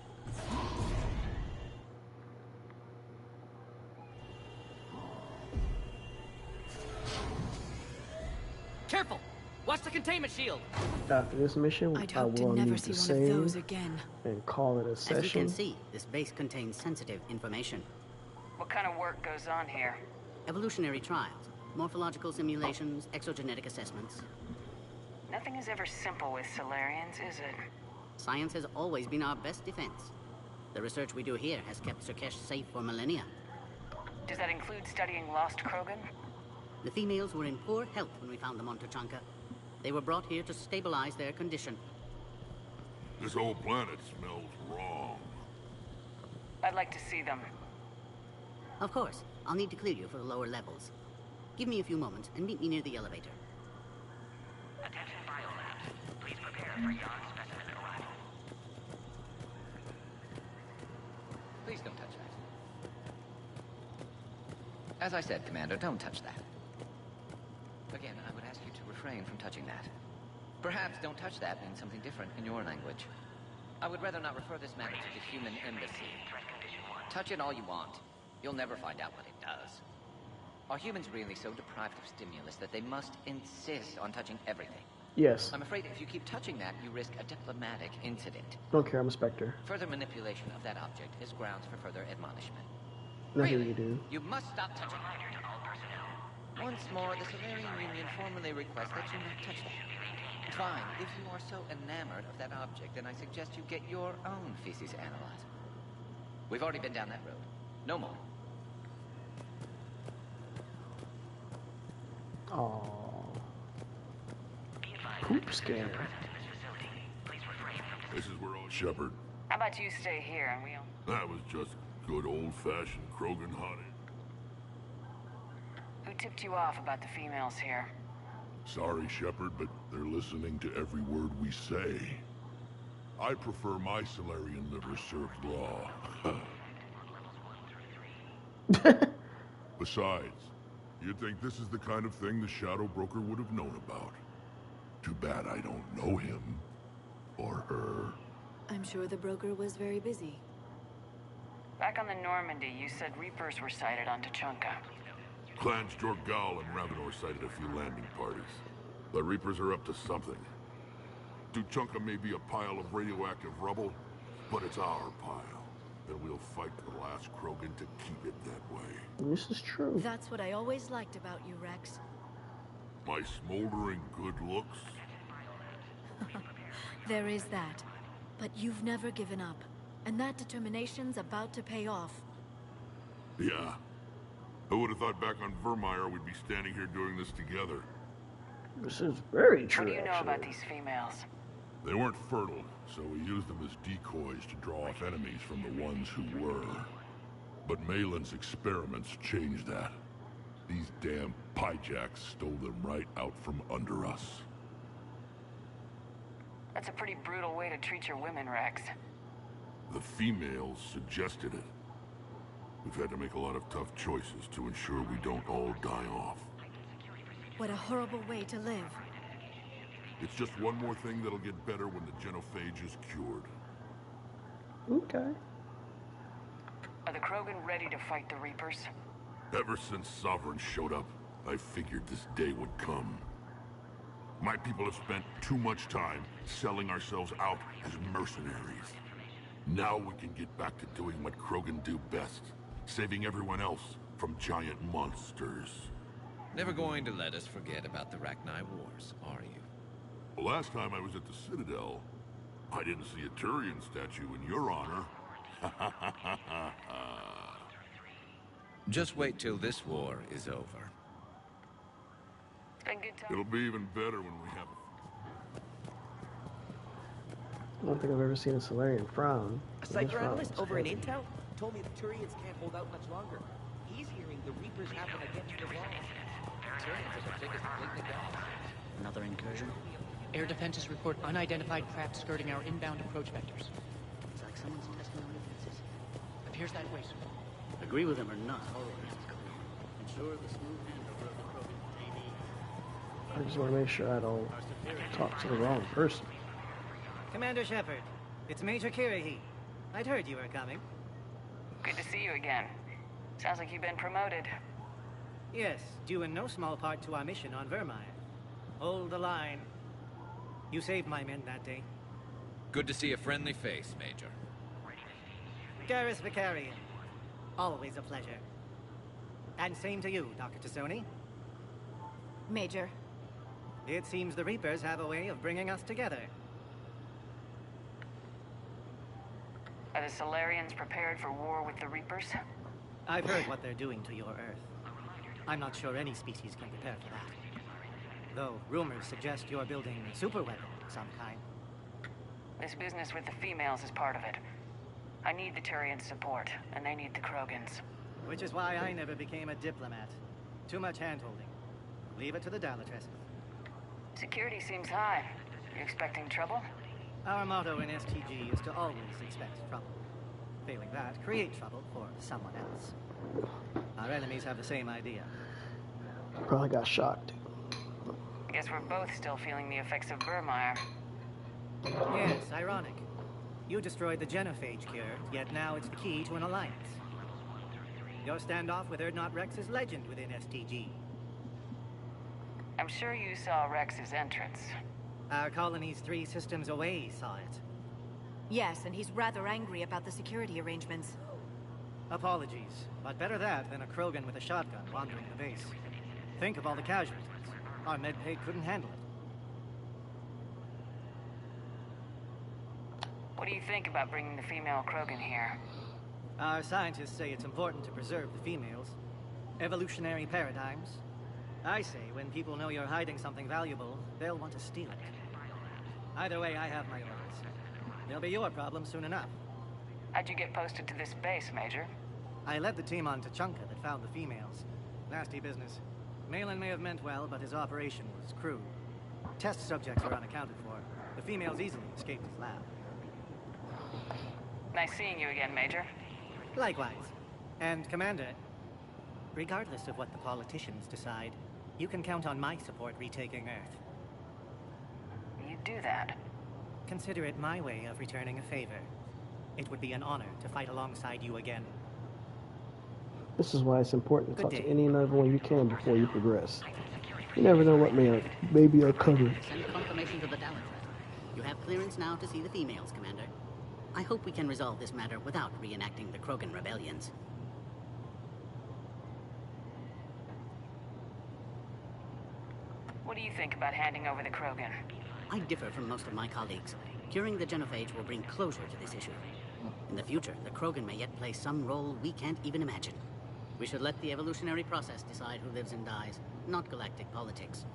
Careful! Watch the containment shield! After this mission, I'd I hope to will never need see to one of save those again. and call it a session. As you can see, this base contains sensitive information. What kind of work goes on here? Evolutionary trials, morphological simulations, exogenetic assessments. Nothing is ever simple with Solarians, is it? Science has always been our best defense. The research we do here has kept Surkesh safe for millennia. Does that include studying lost Krogan? The females were in poor health when we found them on Tuchanka. They were brought here to stabilize their condition. This whole planet smells wrong. I'd like to see them. Of course. I'll need to clear you for the lower levels. Give me a few moments and meet me near the elevator. Attention biolabs. Please prepare for yon specimen arrival. Please don't touch that. As I said, Commander, don't touch that. Again, I would ask you to refrain from touching that. Perhaps don't touch that means something different in your language. I would rather not refer this matter to the human embassy. Touch it all you want. You'll never find out what it does. Are humans really so deprived of stimulus that they must insist on touching everything? Yes. I'm afraid if you keep touching that, you risk a diplomatic incident. Don't care, I'm a Spectre. Further manipulation of that object is grounds for further admonishment. Now here you do. You must stop touching it. Once more, the Solarian Union formally requests that you not touch that. Fine, if you are so enamored of that object, then I suggest you get your own feces analyzed. We've already been down that road. No more. Aww. Poop scanner. This is where all Shepard. How about you stay here and we'll... That was just good old-fashioned Krogan hunting. Who tipped you off about the females here? Sorry, Shepard, but they're listening to every word we say. I prefer my Solarian liver served raw. Besides, you'd think this is the kind of thing the Shadow Broker would have known about. Too bad I don't know him. Or her. I'm sure the broker was very busy. Back on the Normandy, you said Reapers were sighted on Tuchanka. Clans Jorgal and Ravenor sighted a few landing parties. The Reapers are up to something. Tuchanka may be a pile of radioactive rubble, but it's our pile. And we'll fight to the last Krogan to keep it that way. This is true. That's what I always liked about you, Rex. My smoldering good looks? There is that. But you've never given up. And that determination's about to pay off. Yeah. I would have thought back on Vermeer we'd be standing here doing this together. This is very true, What do you know actually. about these females? They weren't fertile, so we used them as decoys to draw off enemies from the ones who were. But Malin's experiments changed that. These damn Pyjaks stole them right out from under us. That's a pretty brutal way to treat your women, Rex. The females suggested it. We've had to make a lot of tough choices to ensure we don't all die off. What a horrible way to live. It's just one more thing that'll get better when the genophage is cured. Okay. Are the Krogan ready to fight the Reapers? Ever since Sovereign showed up, I figured this day would come. My people have spent too much time selling ourselves out as mercenaries. Now we can get back to doing what Krogan do best. Saving everyone else from giant monsters. Never going to let us forget about the Rachni Wars, are you? Last time I was at the Citadel, I didn't see a Turian statue in your honor. Just wait till this war is over. It'll be even better when we have I don't think I've ever seen a Solarian frown. A psychoanalyst over in Intel told me the Turians can't hold out much longer. He's hearing the Reapers happen against the wall. Turians are the biggest bleeding dogs. Another incursion? Air defenses report unidentified craft skirting our inbound approach vectors. It's like someone's testing our defenses. Appears that way, sir. Agree with him or not, all of this is going on. Ensure the smooth handover of the Krogan AD. I just want to make sure I don't talk to the wrong person. Commander Shepard, it's Major Kirahi. I'd heard you were coming. Good to see you again. Sounds like you've been promoted. Yes, due in no small part to our mission on Vermire. Hold the line. You saved my men that day. Good to see a friendly face, Major. Garrus Vicarian. Always a pleasure. And same to you, Dr. T'Soni. Major. It seems the Reapers have a way of bringing us together. Are the Solarians prepared for war with the Reapers? I've heard what they're doing to your Earth. I'm not sure any species can prepare for that. Though rumors suggest you're building a superweapon of some kind. This business with the females is part of it. I need the Turians' support, and they need the Krogans. Which is why I never became a diplomat. Too much hand-holding. Leave it to the Dalatresses. Security seems high. You expecting trouble? Our motto in STG is to always expect trouble. Failing that, create trouble for someone else. Our enemies have the same idea. Probably got shocked. Guess we're both still feeling the effects of Vermire. Yes, ironic. You destroyed the genophage cure, yet now it's the key to an alliance. Your standoff with Urdnot Rex is legend within STG. I'm sure you saw Rex's entrance. Our colony's 3 systems away saw it. Yes, and he's rather angry about the security arrangements. Apologies, but better that than a Krogan with a shotgun wandering the base. Think of all the casualties. Our medbay couldn't handle it. What do you think about bringing the female Krogan here? Our scientists say it's important to preserve the females. Evolutionary paradigms. I say when people know you're hiding something valuable, they'll want to steal it. Either way, I have my orders. They'll be your problem soon enough. How'd you get posted to this base, Major? I led the team on Tuchanka that found the females. Nasty business. Malin may have meant well, but his operation was crude. Test subjects are unaccounted for. The females easily escaped his lab. Nice seeing you again, Major. Likewise. And, Commander, regardless of what the politicians decide, you can count on my support retaking Earth. You do that? Consider it my way of returning a favor. It would be an honor to fight alongside you again. This is why it's important to talk to any and everyone you can before you progress. You never know what may be uncovered. Send confirmation to the Dalatread. You have clearance now to see the females, Commander. I hope we can resolve this matter without reenacting the Krogan rebellions. What do you think about handing over the Krogan? I differ from most of my colleagues. Curing the genophage will bring closure to this issue. In the future, the Krogan may yet play some role we can't even imagine. We should let the evolutionary process decide who lives and dies, not galactic politics.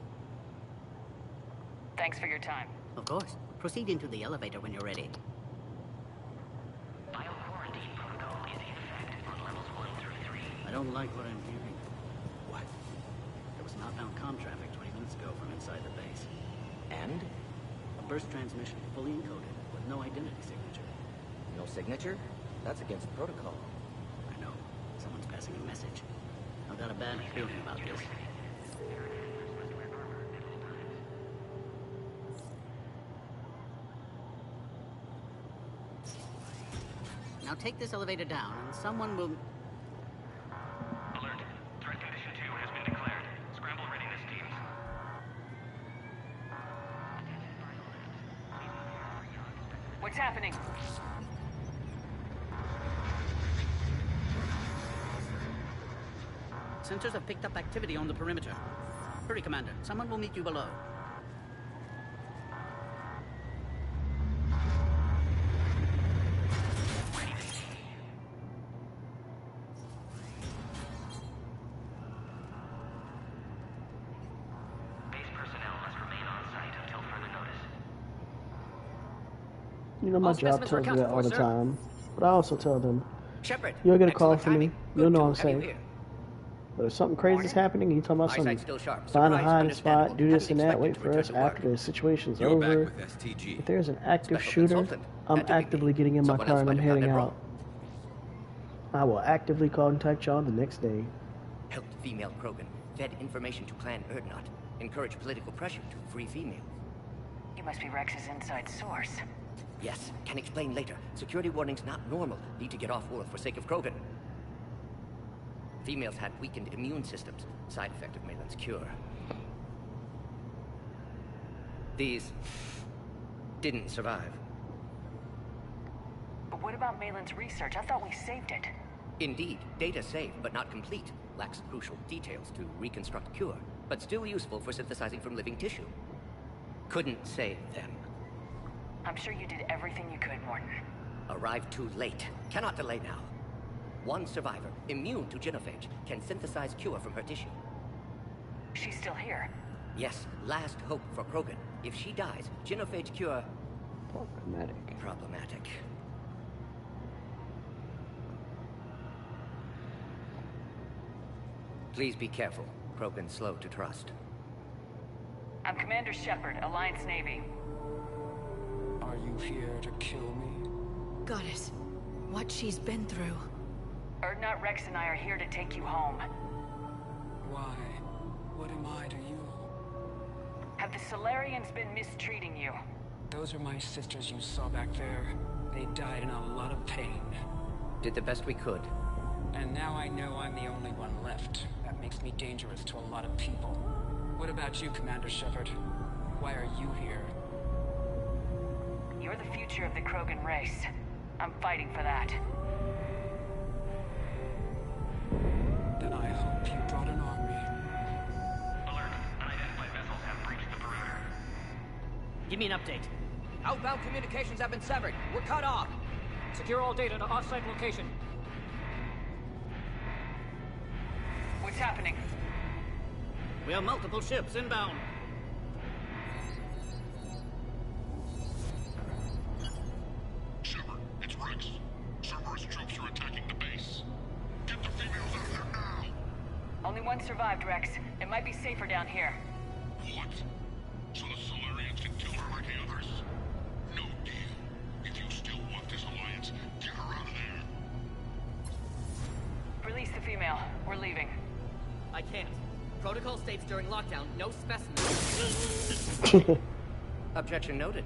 Thanks for your time. Of course. Proceed into the elevator when you're ready. Bioquarantine protocol is in effect on levels 1 through 3. I don't like what I'm hearing. What? There was outbound comm traffic 20 minutes ago from inside the base. And? A burst transmission, fully encoded, with no identity signature. No signature? That's against protocol. I know. Someone's passing a message. I've got a bad feeling about this. Now take this elevator down, and someone will... Alert. Threat condition 2 has been declared. Scramble readiness teams. happening? Sensors have picked up activity on the perimeter. Hurry, Commander. Someone will meet you below. You know, my job tells me that all the time. But I also tell them, Shepard, you'll get a call from me. You'll know I'm to have you safe. here. But if something crazy is happening, you talking about Eyesight's something, still sharp. find a Surprise, hiding spot, understandable. do this Hadn't and that, wait expected to for return us to work. after the situation's You're back over. with STG. If there's an active Special shooter, consultant. I'm Had to be me. actively getting in my Someone car else and I'm might have heading gotten it out. I will actively contact y'all the next day. Helped female Krogan. Fed information to Clan Erdnot. Encouraged political pressure to free females. You must be Rex's inside source. Yes, can explain later. Security warnings not normal. Need to get off world for sake of Krogan. Females had weakened immune systems. Side effect of Malin's cure. These didn't survive. But what about Malin's research? I thought we saved it. Indeed, data saved, but not complete. Lacks crucial details to reconstruct cure, but still useful for synthesizing from living tissue. Couldn't save them. I'm sure you did everything you could, Morton. Arrived too late. Cannot delay now. One survivor, immune to genophage, can synthesize cure from her tissue. She's still here. Yes, last hope for Krogan. If she dies, genophage cure... Problematic. Please be careful. Krogan's slow to trust. I'm Commander Shepard, Alliance Navy. Are you here to kill me? Goddess, what she's been through. Erdnot, Rex, and I are here to take you home. Why? What am I to you? Have the Solarians been mistreating you? Those are my sisters you saw back there. They died in a lot of pain. Did the best we could. And now I know I'm the only one left. That makes me dangerous to a lot of people. What about you, Commander Shepard? Why are you here? You're the future of the Krogan race. I'm fighting for that. Then I hope you brought an army. Alert. Unidentified vessels have breached the perimeter. Give me an update. Outbound communications have been severed. We're cut off. Secure all data to off-site location. What's happening? We have multiple ships inbound. Shepard, it's Rex. Cerberus troops are attacking the base. Get the females out of there now! Only one survived, Rex. It might be safer down here. What? So the Solarians can kill her like the others? No deal. If you still want this alliance, get her out of there. Release the female. We're leaving. I can't. Protocol states during lockdown, no specimens. Objection noted.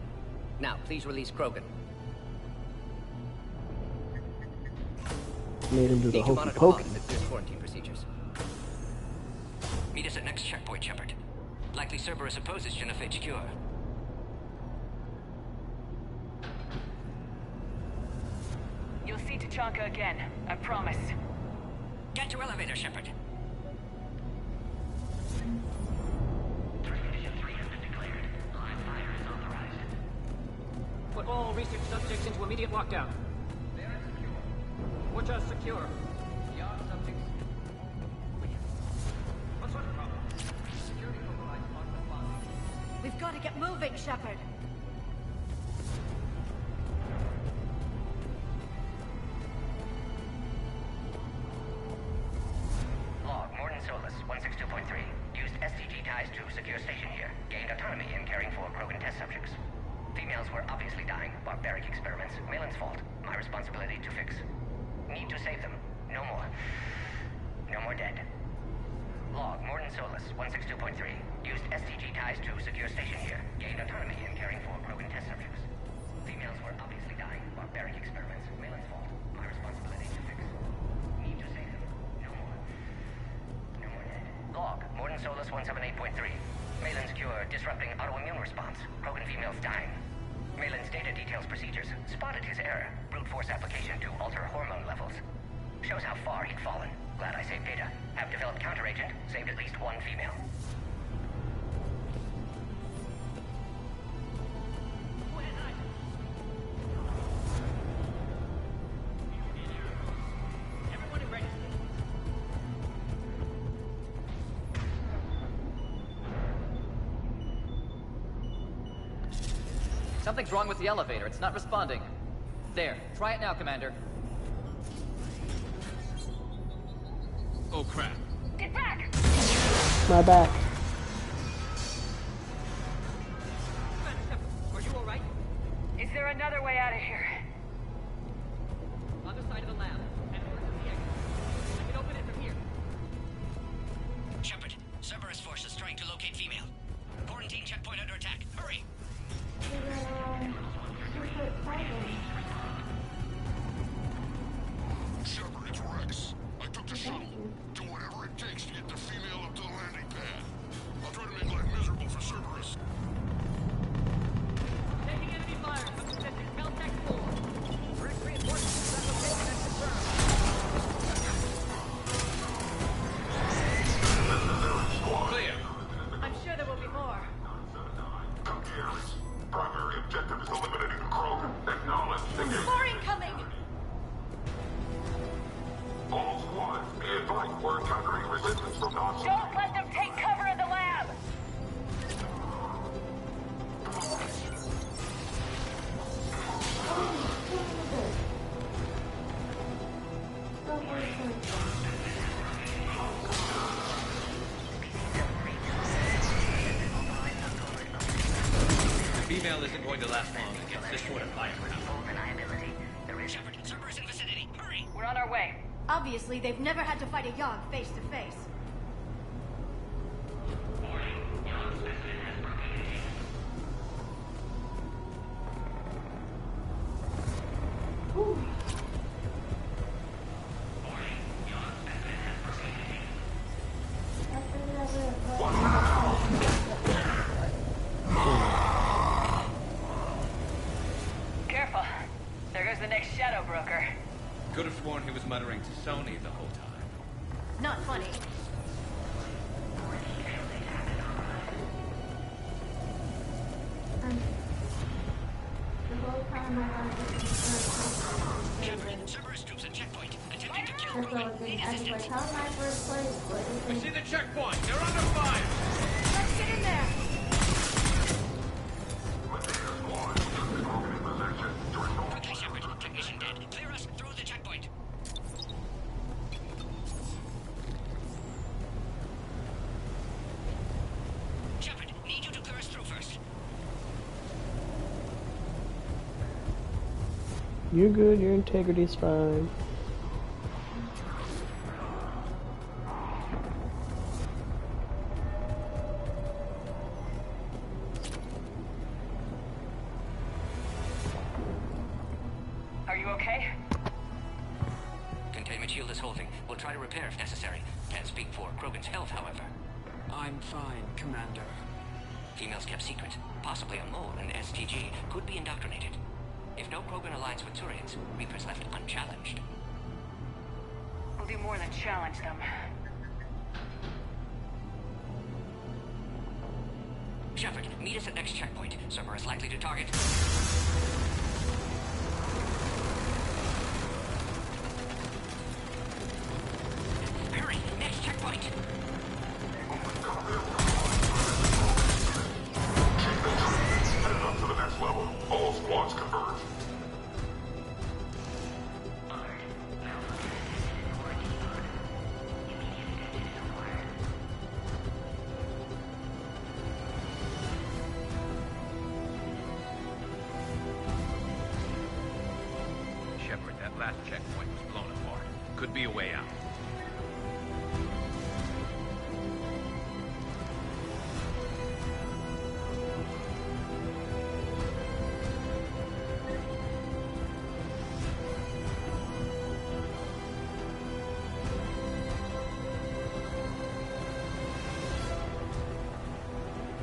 Now, please release Krogan. Made him do the Need to hokey monitor pokey. pods and clear quarantine procedures. Meet us at next checkpoint, Shepard. Likely Cerberus opposes genophage cure. You'll see Tachanka again. I promise. Get to elevator, Shepard. Put all research subjects into immediate lockdown. They are secure. We're just secure. Beyond subjects. What sort of problem? Security overrides on the fly. We've got to get moving, Shepard. Log, Morton Solus, 162.3. Used STG ties to secure station here. Gained autonomy in caring for Krogan test subjects. Females were obviously dying. Barbaric experiments. Malin's fault. My responsibility to fix. Need to save them. No more. No more dead. Log, Morton Solus, 162.3. Used STG ties to secure station here. Gained autonomy in caring for Krogan test subjects. Females were obviously dying. Barbaric experiments. Malin's fault. My responsibility to fix. Need to save them. No more. No more dead. Log, Morton Solus 178.3. Malin's cure disrupting autoimmune response. Krogan females dying. Malin's data details procedures. Spotted his error. Brute force application to alter hormone levels. Shows how far he'd fallen. Glad I saved data. Have developed counteragent. Saved at least one female. Something's wrong with the elevator. It's not responding. There. Try it now, Commander. Oh, crap. Get back! My back. Are you alright? Is there another way out of here? Other side of the lab. And north of the exit. I can open it from here. Shepard, Cerberus force is trying to locate female. Quarantine checkpoint under attack. Hurry! Shepard, it's Rex. I took the shuttle. Do whatever it takes to get the female up to the landing pad. I'll try to make life miserable for Cerberus. Taking enemy fire. I'm detecting Caltech 4. Direct reinforcements. That location is confirmed. Clear. I'm sure there will be more. Gutierrez. Primary objective is eliminating the Krogan. Acknowledge. More incoming! All squads, be advised we're encountering resistance from Nazis. Don't let them take cover in the lab! The female isn't going to last long against this sort of firepower. Shepard, Cerberus in vicinity. Hurry! We're on our way. Obviously, they've never had to fight a Yogg face to face. Careful. There goes the next shadow broker. Could have sworn he was muttering to Sony the whole time. Not funny. Shepard, Cerberus troops at checkpoint. Attempting to kill Krogan. Need assistance. I see the checkpoint. They're under fire. Let's get in there! Quickly, Shepard. Technician dead. Clear us through the checkpoint. Shepard, need you to clear us through first. You're good. Your integrity's fine. Are you okay? Containment shield is holding. We'll try to repair if necessary. Can't speak for Krogan's health, however. I'm fine, Commander. Females kept secret. Possibly a mole in STG could be indoctrinated. If no Krogan aligns with Turians, Reapers left unchallenged. We'll do more than challenge them. Shepard, meet us at next checkpoint. Cerberus likely to target. Hurry! Next checkpoint! Headed up to the next level. All squads converge. Shepard, that last checkpoint was blown apart. Could be a way out.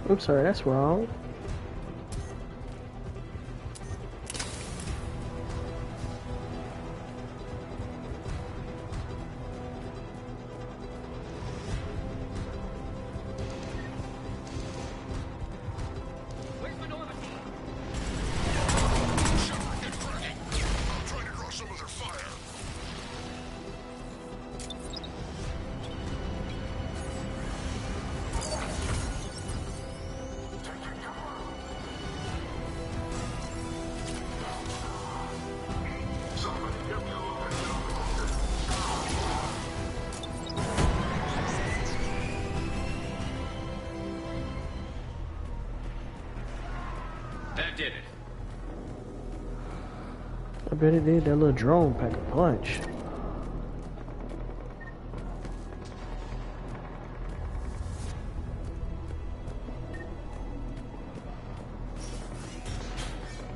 I'm sorry, that's wrong. did it. I bet it did. That little drone pack a punch.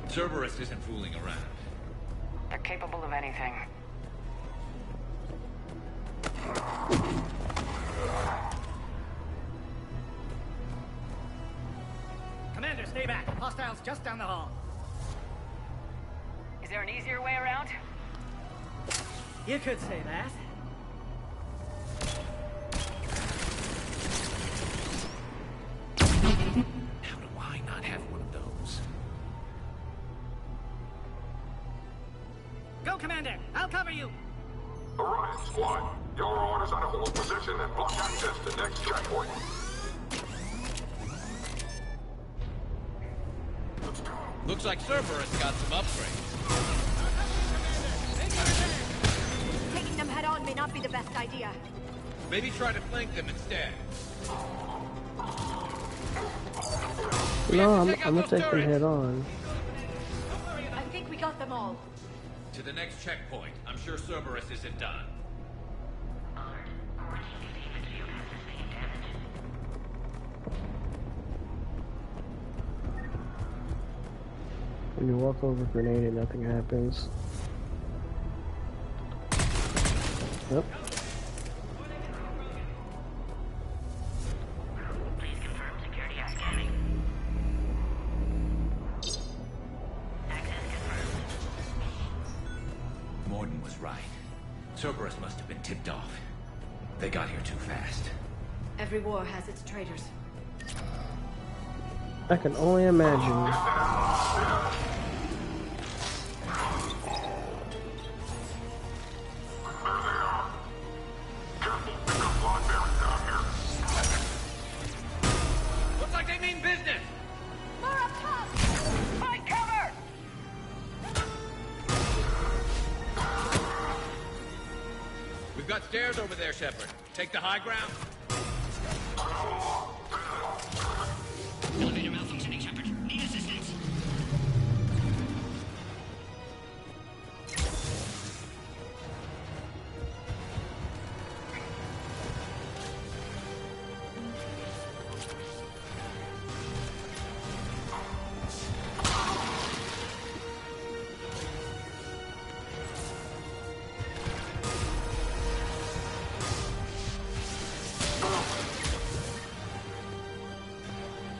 Cerberus isn't fooling around. They're capable of anything. Commander, stay back. Hostiles just down the hall. Is there an easier way around? You could say that. How do I not have one of those? Go, Commander! I'll cover you! Orion Squad, your orders are to hold position and block access to next checkpoint. Looks like Cerberus got some upgrades. Taking them head on may not be the best idea. Maybe try to flank them instead. No, I'm gonna take them head on. I think we got them all. To the next checkpoint. I'm sure Cerberus isn't done. When you walk over a grenade and nothing happens. Yep. Please confirm security scanning. Access confirmed. Morden was right. Cerberus must have been tipped off. They got here too fast. Every war has its traitors. I can only imagine. Looks like they mean business! More up top! Find cover! We've got stairs over there, Shepard. Take the high ground. Elevator malfunctioning, Shepard. Need assistance.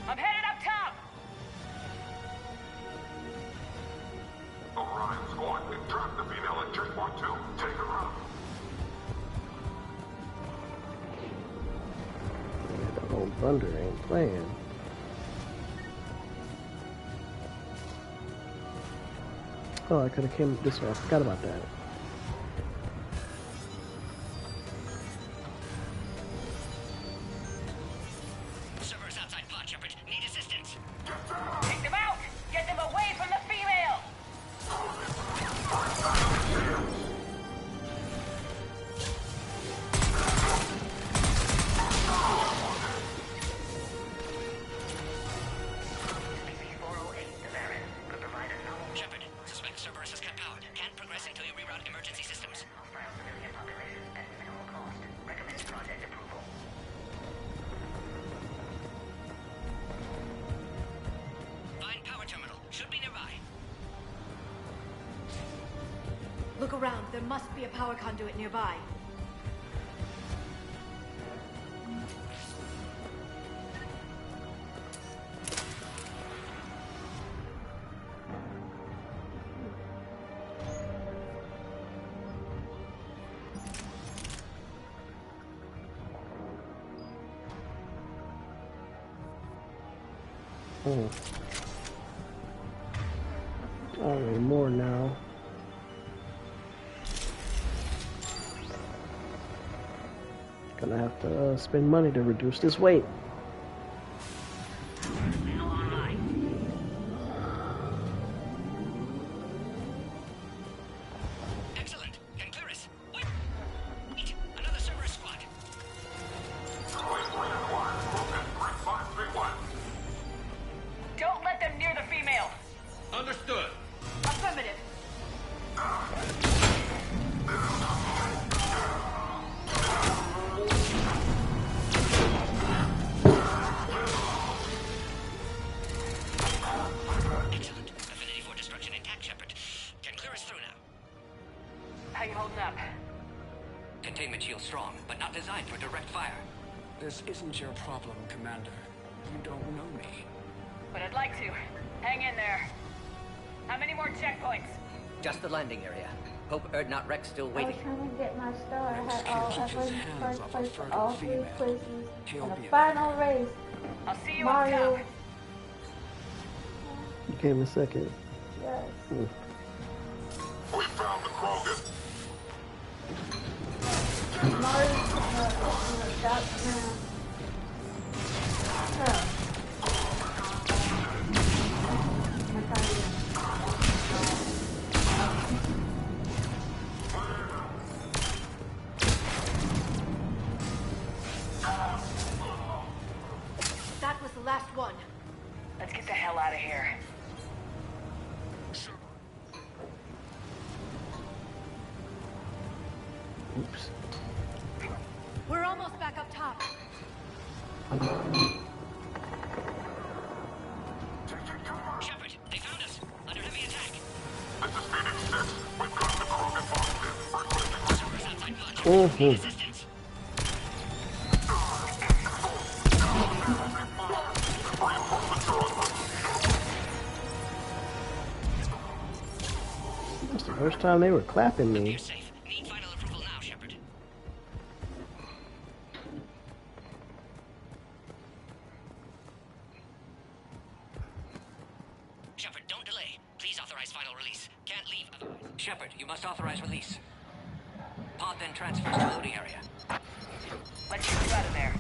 I'm headed up top! Orion Squad, we've trapped the female at checkpoint 2. Take her out. The whole thunder ain't playing. Oh, I could have came this way. I forgot about that. Cerberus outside pod, Shepard. Need assistance. Take them out! Get them away from the female! Shepard, suspect Cerberus has cut power. Can't progress until you reroute emergency systems. Hostile civilian population at minimal cost. Recommend project approval. Find power terminal. Should be nearby. Look around. There must be a power conduit nearby. Oh. Only more now. Gonna have to spend money to reduce this weight. Excellent. Can clear us. Wait. Another Cerberus squad. Don't let them near the female! time for direct fire. This isn't your problem, Commander. You don't know me. But I'd like to. Hang in there. How many more checkpoints? Just the landing area. Hope Erdnot Rex still I was waiting. trying to get my star. I Rex had can't all keep his efforts hands first off a place for fertile all 3 female. quizzes. He'll And be the a final race. I'll see you Mario. up top. You came in second. Yes. We found the Krogan. Mario's got now. Huh. That was the last one. Let's get the hell out of here. Oops. We're almost back up top. Shepard, they found us. Under heavy attack. This is Phoenix 6. We've got the Krogan boxed in. Servers outside blood. Mm-hmm. Resistance. That's the first time they were clapping me. You're safe. Need final approval now, Shepard. Shepard, don't delay. Please authorize final release. Can't leave otherwise. Shepard, you must authorize release. Pod then transfers to loading area. Let's get you out of there.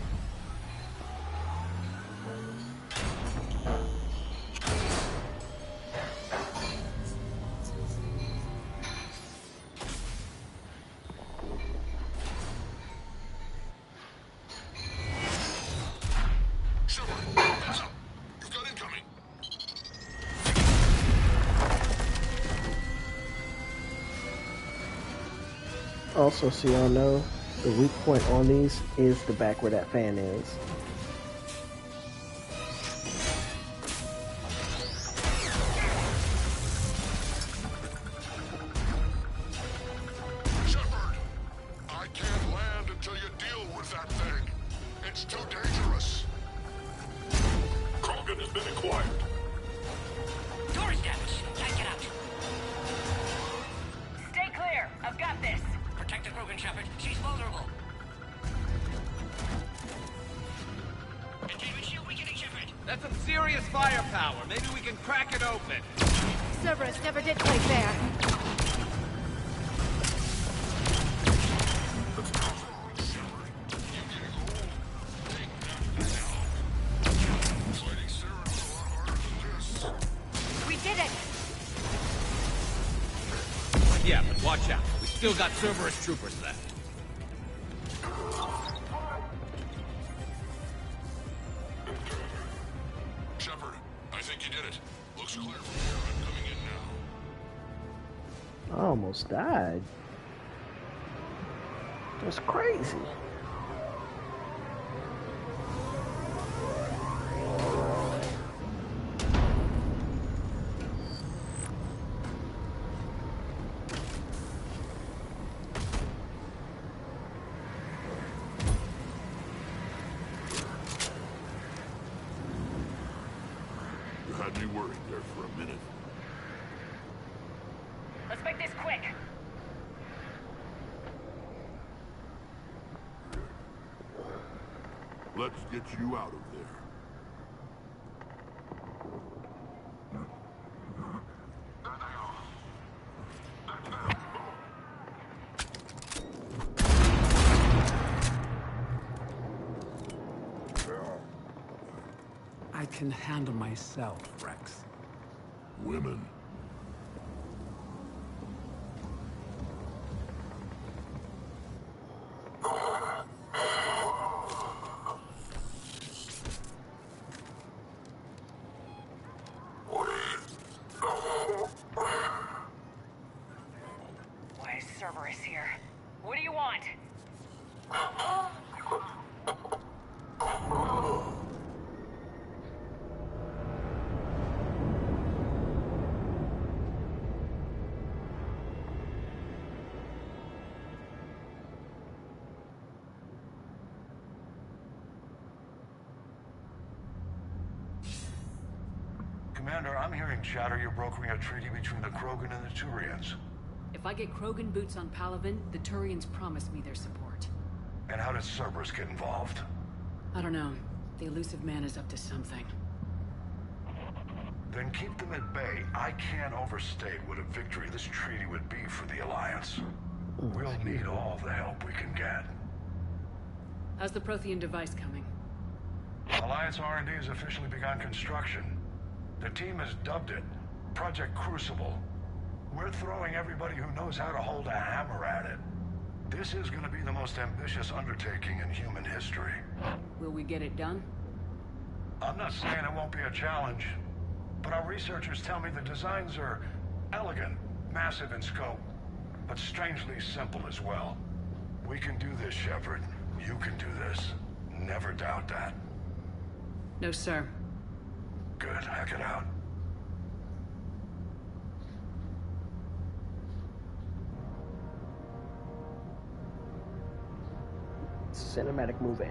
Shepard, heads up. You've got incoming. Also, so y'all know, the weak point on these is the back where that fan is. Shepard, I can't land until you deal with that thing. It's too dangerous. Krogan has been acquired. Door is damaged. Can't get out. Stay clear. I've got this. Protect the Krogan, Shepard. She's vulnerable. Containment shield weakening, Shepard. That's some serious firepower. Maybe we can crack it open. Cerberus never did play fair. Fighting Saren's a lot harder than this. We did it! Yeah, but watch out. We still got Cerberus troopers left. Shepard, I think you did it. Looks clear from here. I'm coming in now. I almost died. That's crazy. You had me worried there for a minute. Let's make this quick. Let's get you out of there. I can handle myself, Rex. Women. Why is Cerberus here? What do you want? Commander, I'm hearing chatter you're brokering a treaty between the Krogan and the Turians. If I get Krogan boots on Palaven, the Turians promise me their support. And how does Cerberus get involved? I don't know. The elusive man is up to something. Then keep them at bay. I can't overstate what a victory this treaty would be for the Alliance. We'll need all the help we can get. How's the Prothean device coming? Alliance R&D has officially begun construction. The team has dubbed it Project Crucible. We're throwing everybody who knows how to hold a hammer at it. This is going to be the most ambitious undertaking in human history. Will we get it done? I'm not saying it won't be a challenge, but our researchers tell me the designs are elegant, massive in scope, but strangely simple as well. We can do this, Shepard. You can do this. Never doubt that. No, sir. Good. Hack it out. Cinematic movie.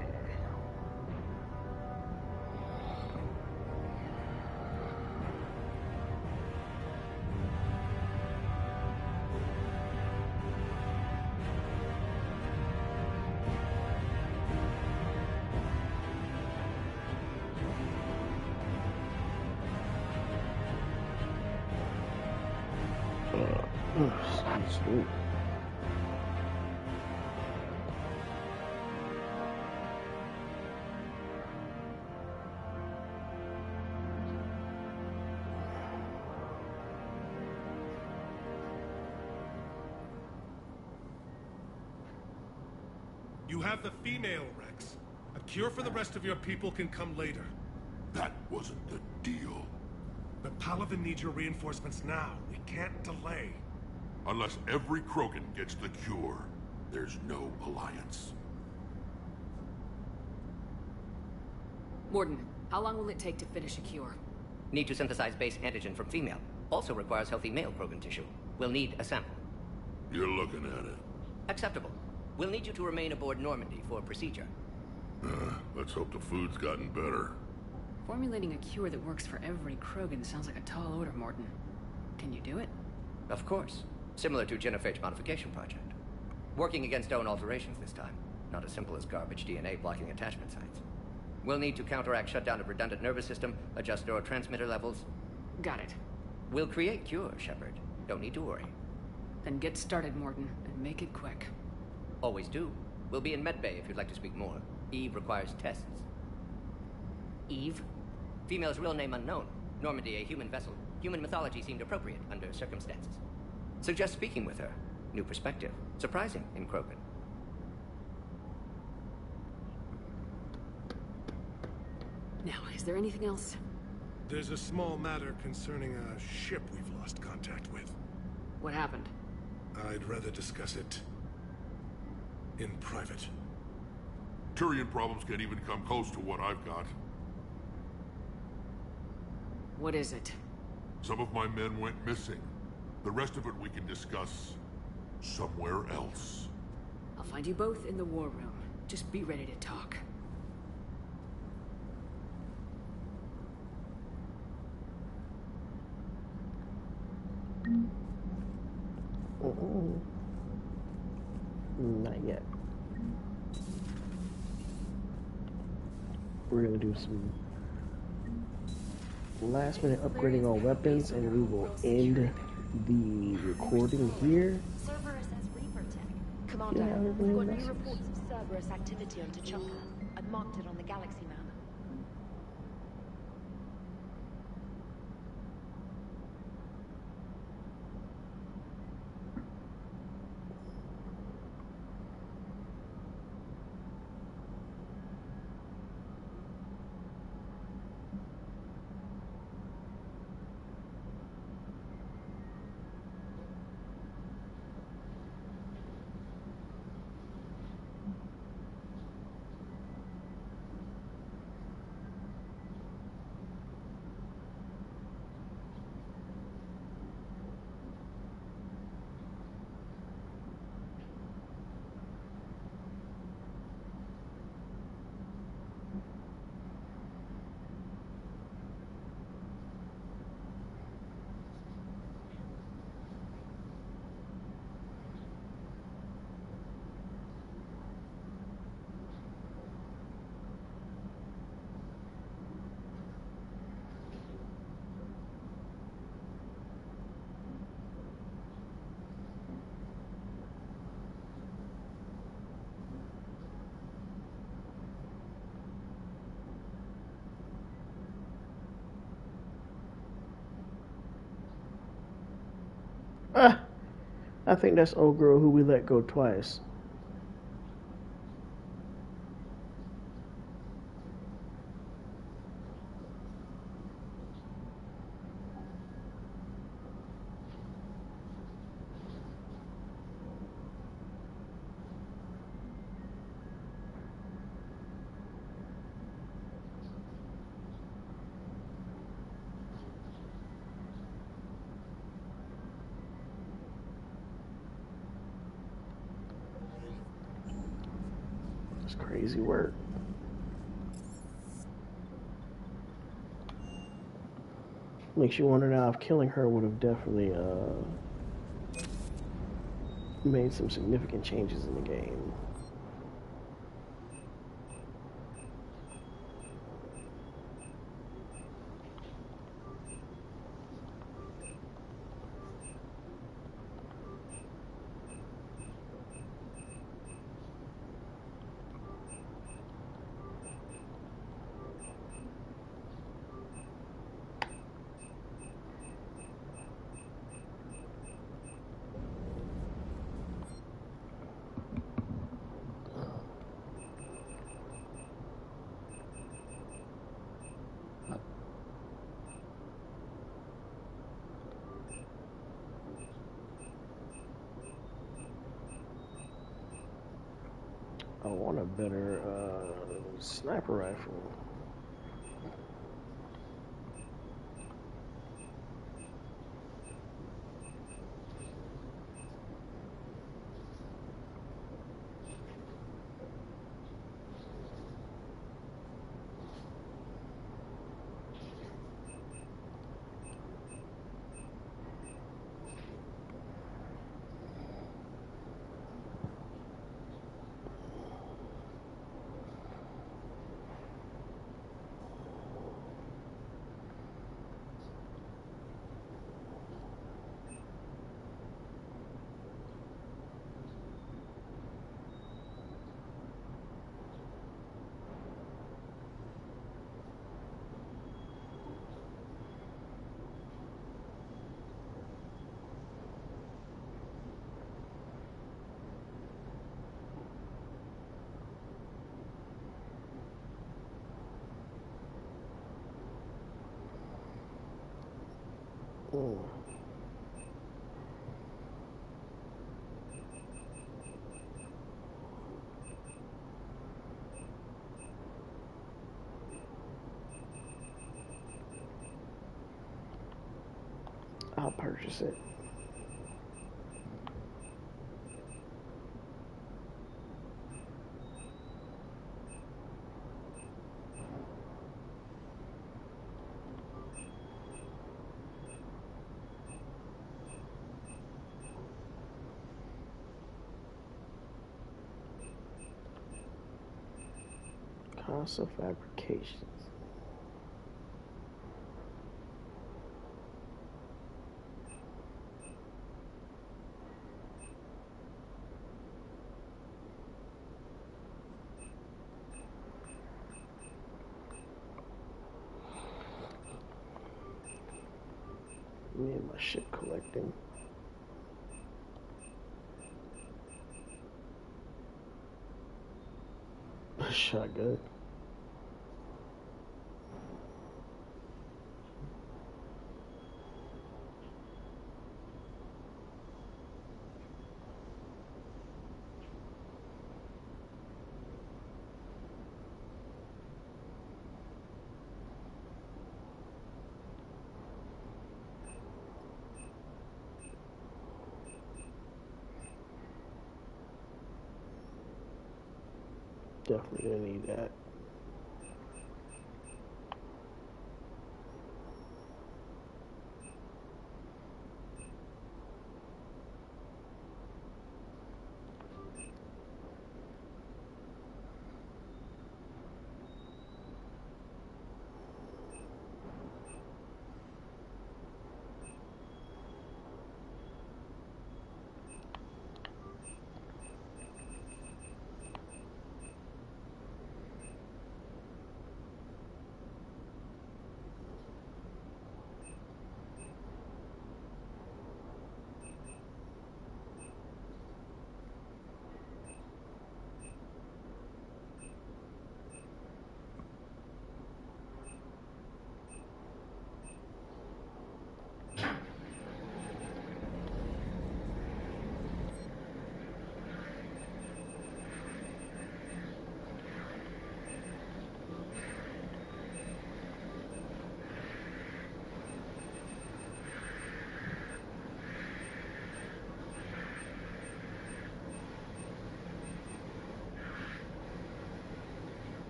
Sweet. You have the female, Rex. A cure for the rest of your people can come later. That wasn't the deal. But Palaven needs your reinforcements now. We can't delay. Unless every Krogan gets the cure, there's no alliance. Mordin, how long will it take to finish a cure? Need to synthesize base antigen from female. Also requires healthy male Krogan tissue. We'll need a sample. You're looking at it. Acceptable. We'll need you to remain aboard Normandy for procedure. Let's hope the food's gotten better. Formulating a cure that works for every Krogan sounds like a tall order, Mordin. Can you do it? Of course. Similar to Genophage Modification Project. Working against own alterations this time. Not as simple as garbage DNA blocking attachment sites. We'll need to counteract shutdown of redundant nervous system, adjust neurotransmitter levels. Got it. We'll create cure, Shepard. Don't need to worry. Then get started, Mordin, and make it quick. Always do. We'll be in medbay if you'd like to speak more. Eve requires tests. Eve? Female's real name unknown. Normandy, a human vessel. Human mythology seemed appropriate under circumstances. Suggest speaking with her. New perspective. Surprising in Krogan. Now, is there anything else? There's a small matter concerning a ship we've lost contact with. What happened? I'd rather discuss it in private. Turian problems can't even come close to what I've got. What is it? Some of my men went missing. The rest of it we can discuss somewhere else. I'll find you both in the war room. Just be ready to talk. Not yet. We're gonna do some last minute upgrading on weapons and we will end the recording here. Cerberus as Reaper tech. Commander, we've got new reports of Cerberus activity on Tuchanka. I've marked it on the galaxy map. I think that's old girl who we let go twice. It's crazy work. Makes you wonder now if killing her would have definitely made some significant changes in the game. I want a better sniper rifle. I'll purchase it. Cost of fabrications. Me and my shit collecting. Shotgun. Definitely gonna need that.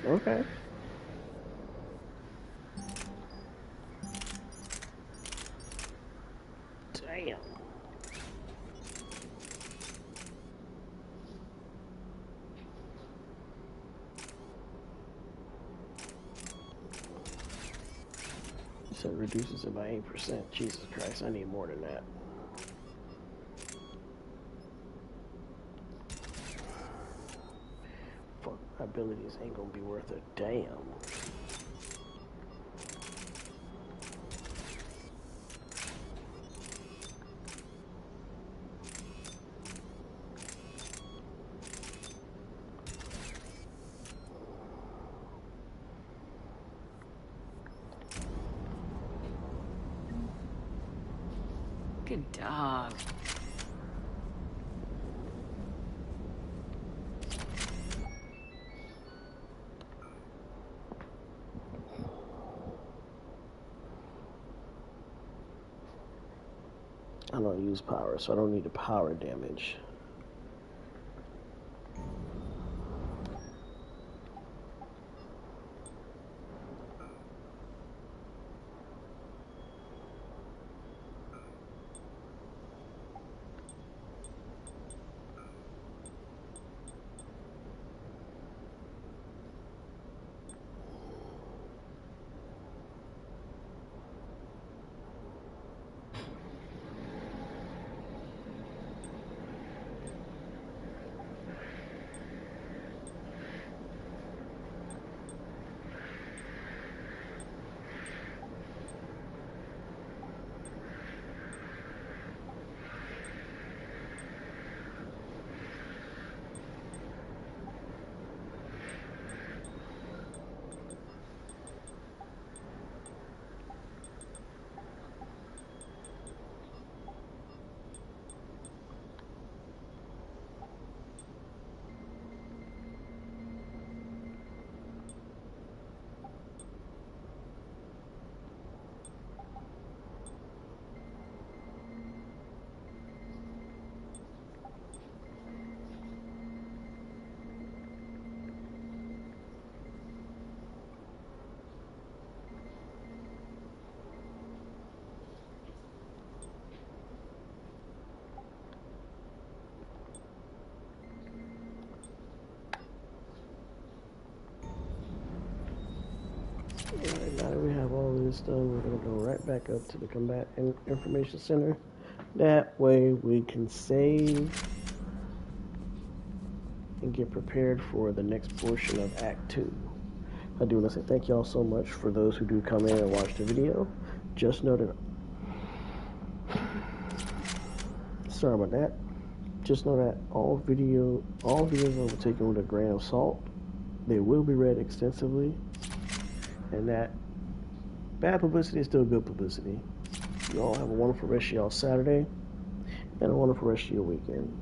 Okay. Damn. So it reduces it by 8%. Jesus Christ, I need more than that. Fuck, my abilities ain't gonna be worth a damn. Good dog. I don't use power, so I don't need the power damage. Alright, now that we have all this done, we're going to go right back up to the Combat Information Center. That way we can save and get prepared for the next portion of Act 2. I do want to say thank you all so much for those who do come in and watch the video. Just know that... Sorry about that. Just know that all videos will be taken with a grain of salt. They will be read extensively. And that bad publicity is still good publicity. You all have a wonderful rest of y'all Saturday and a wonderful rest of your weekend.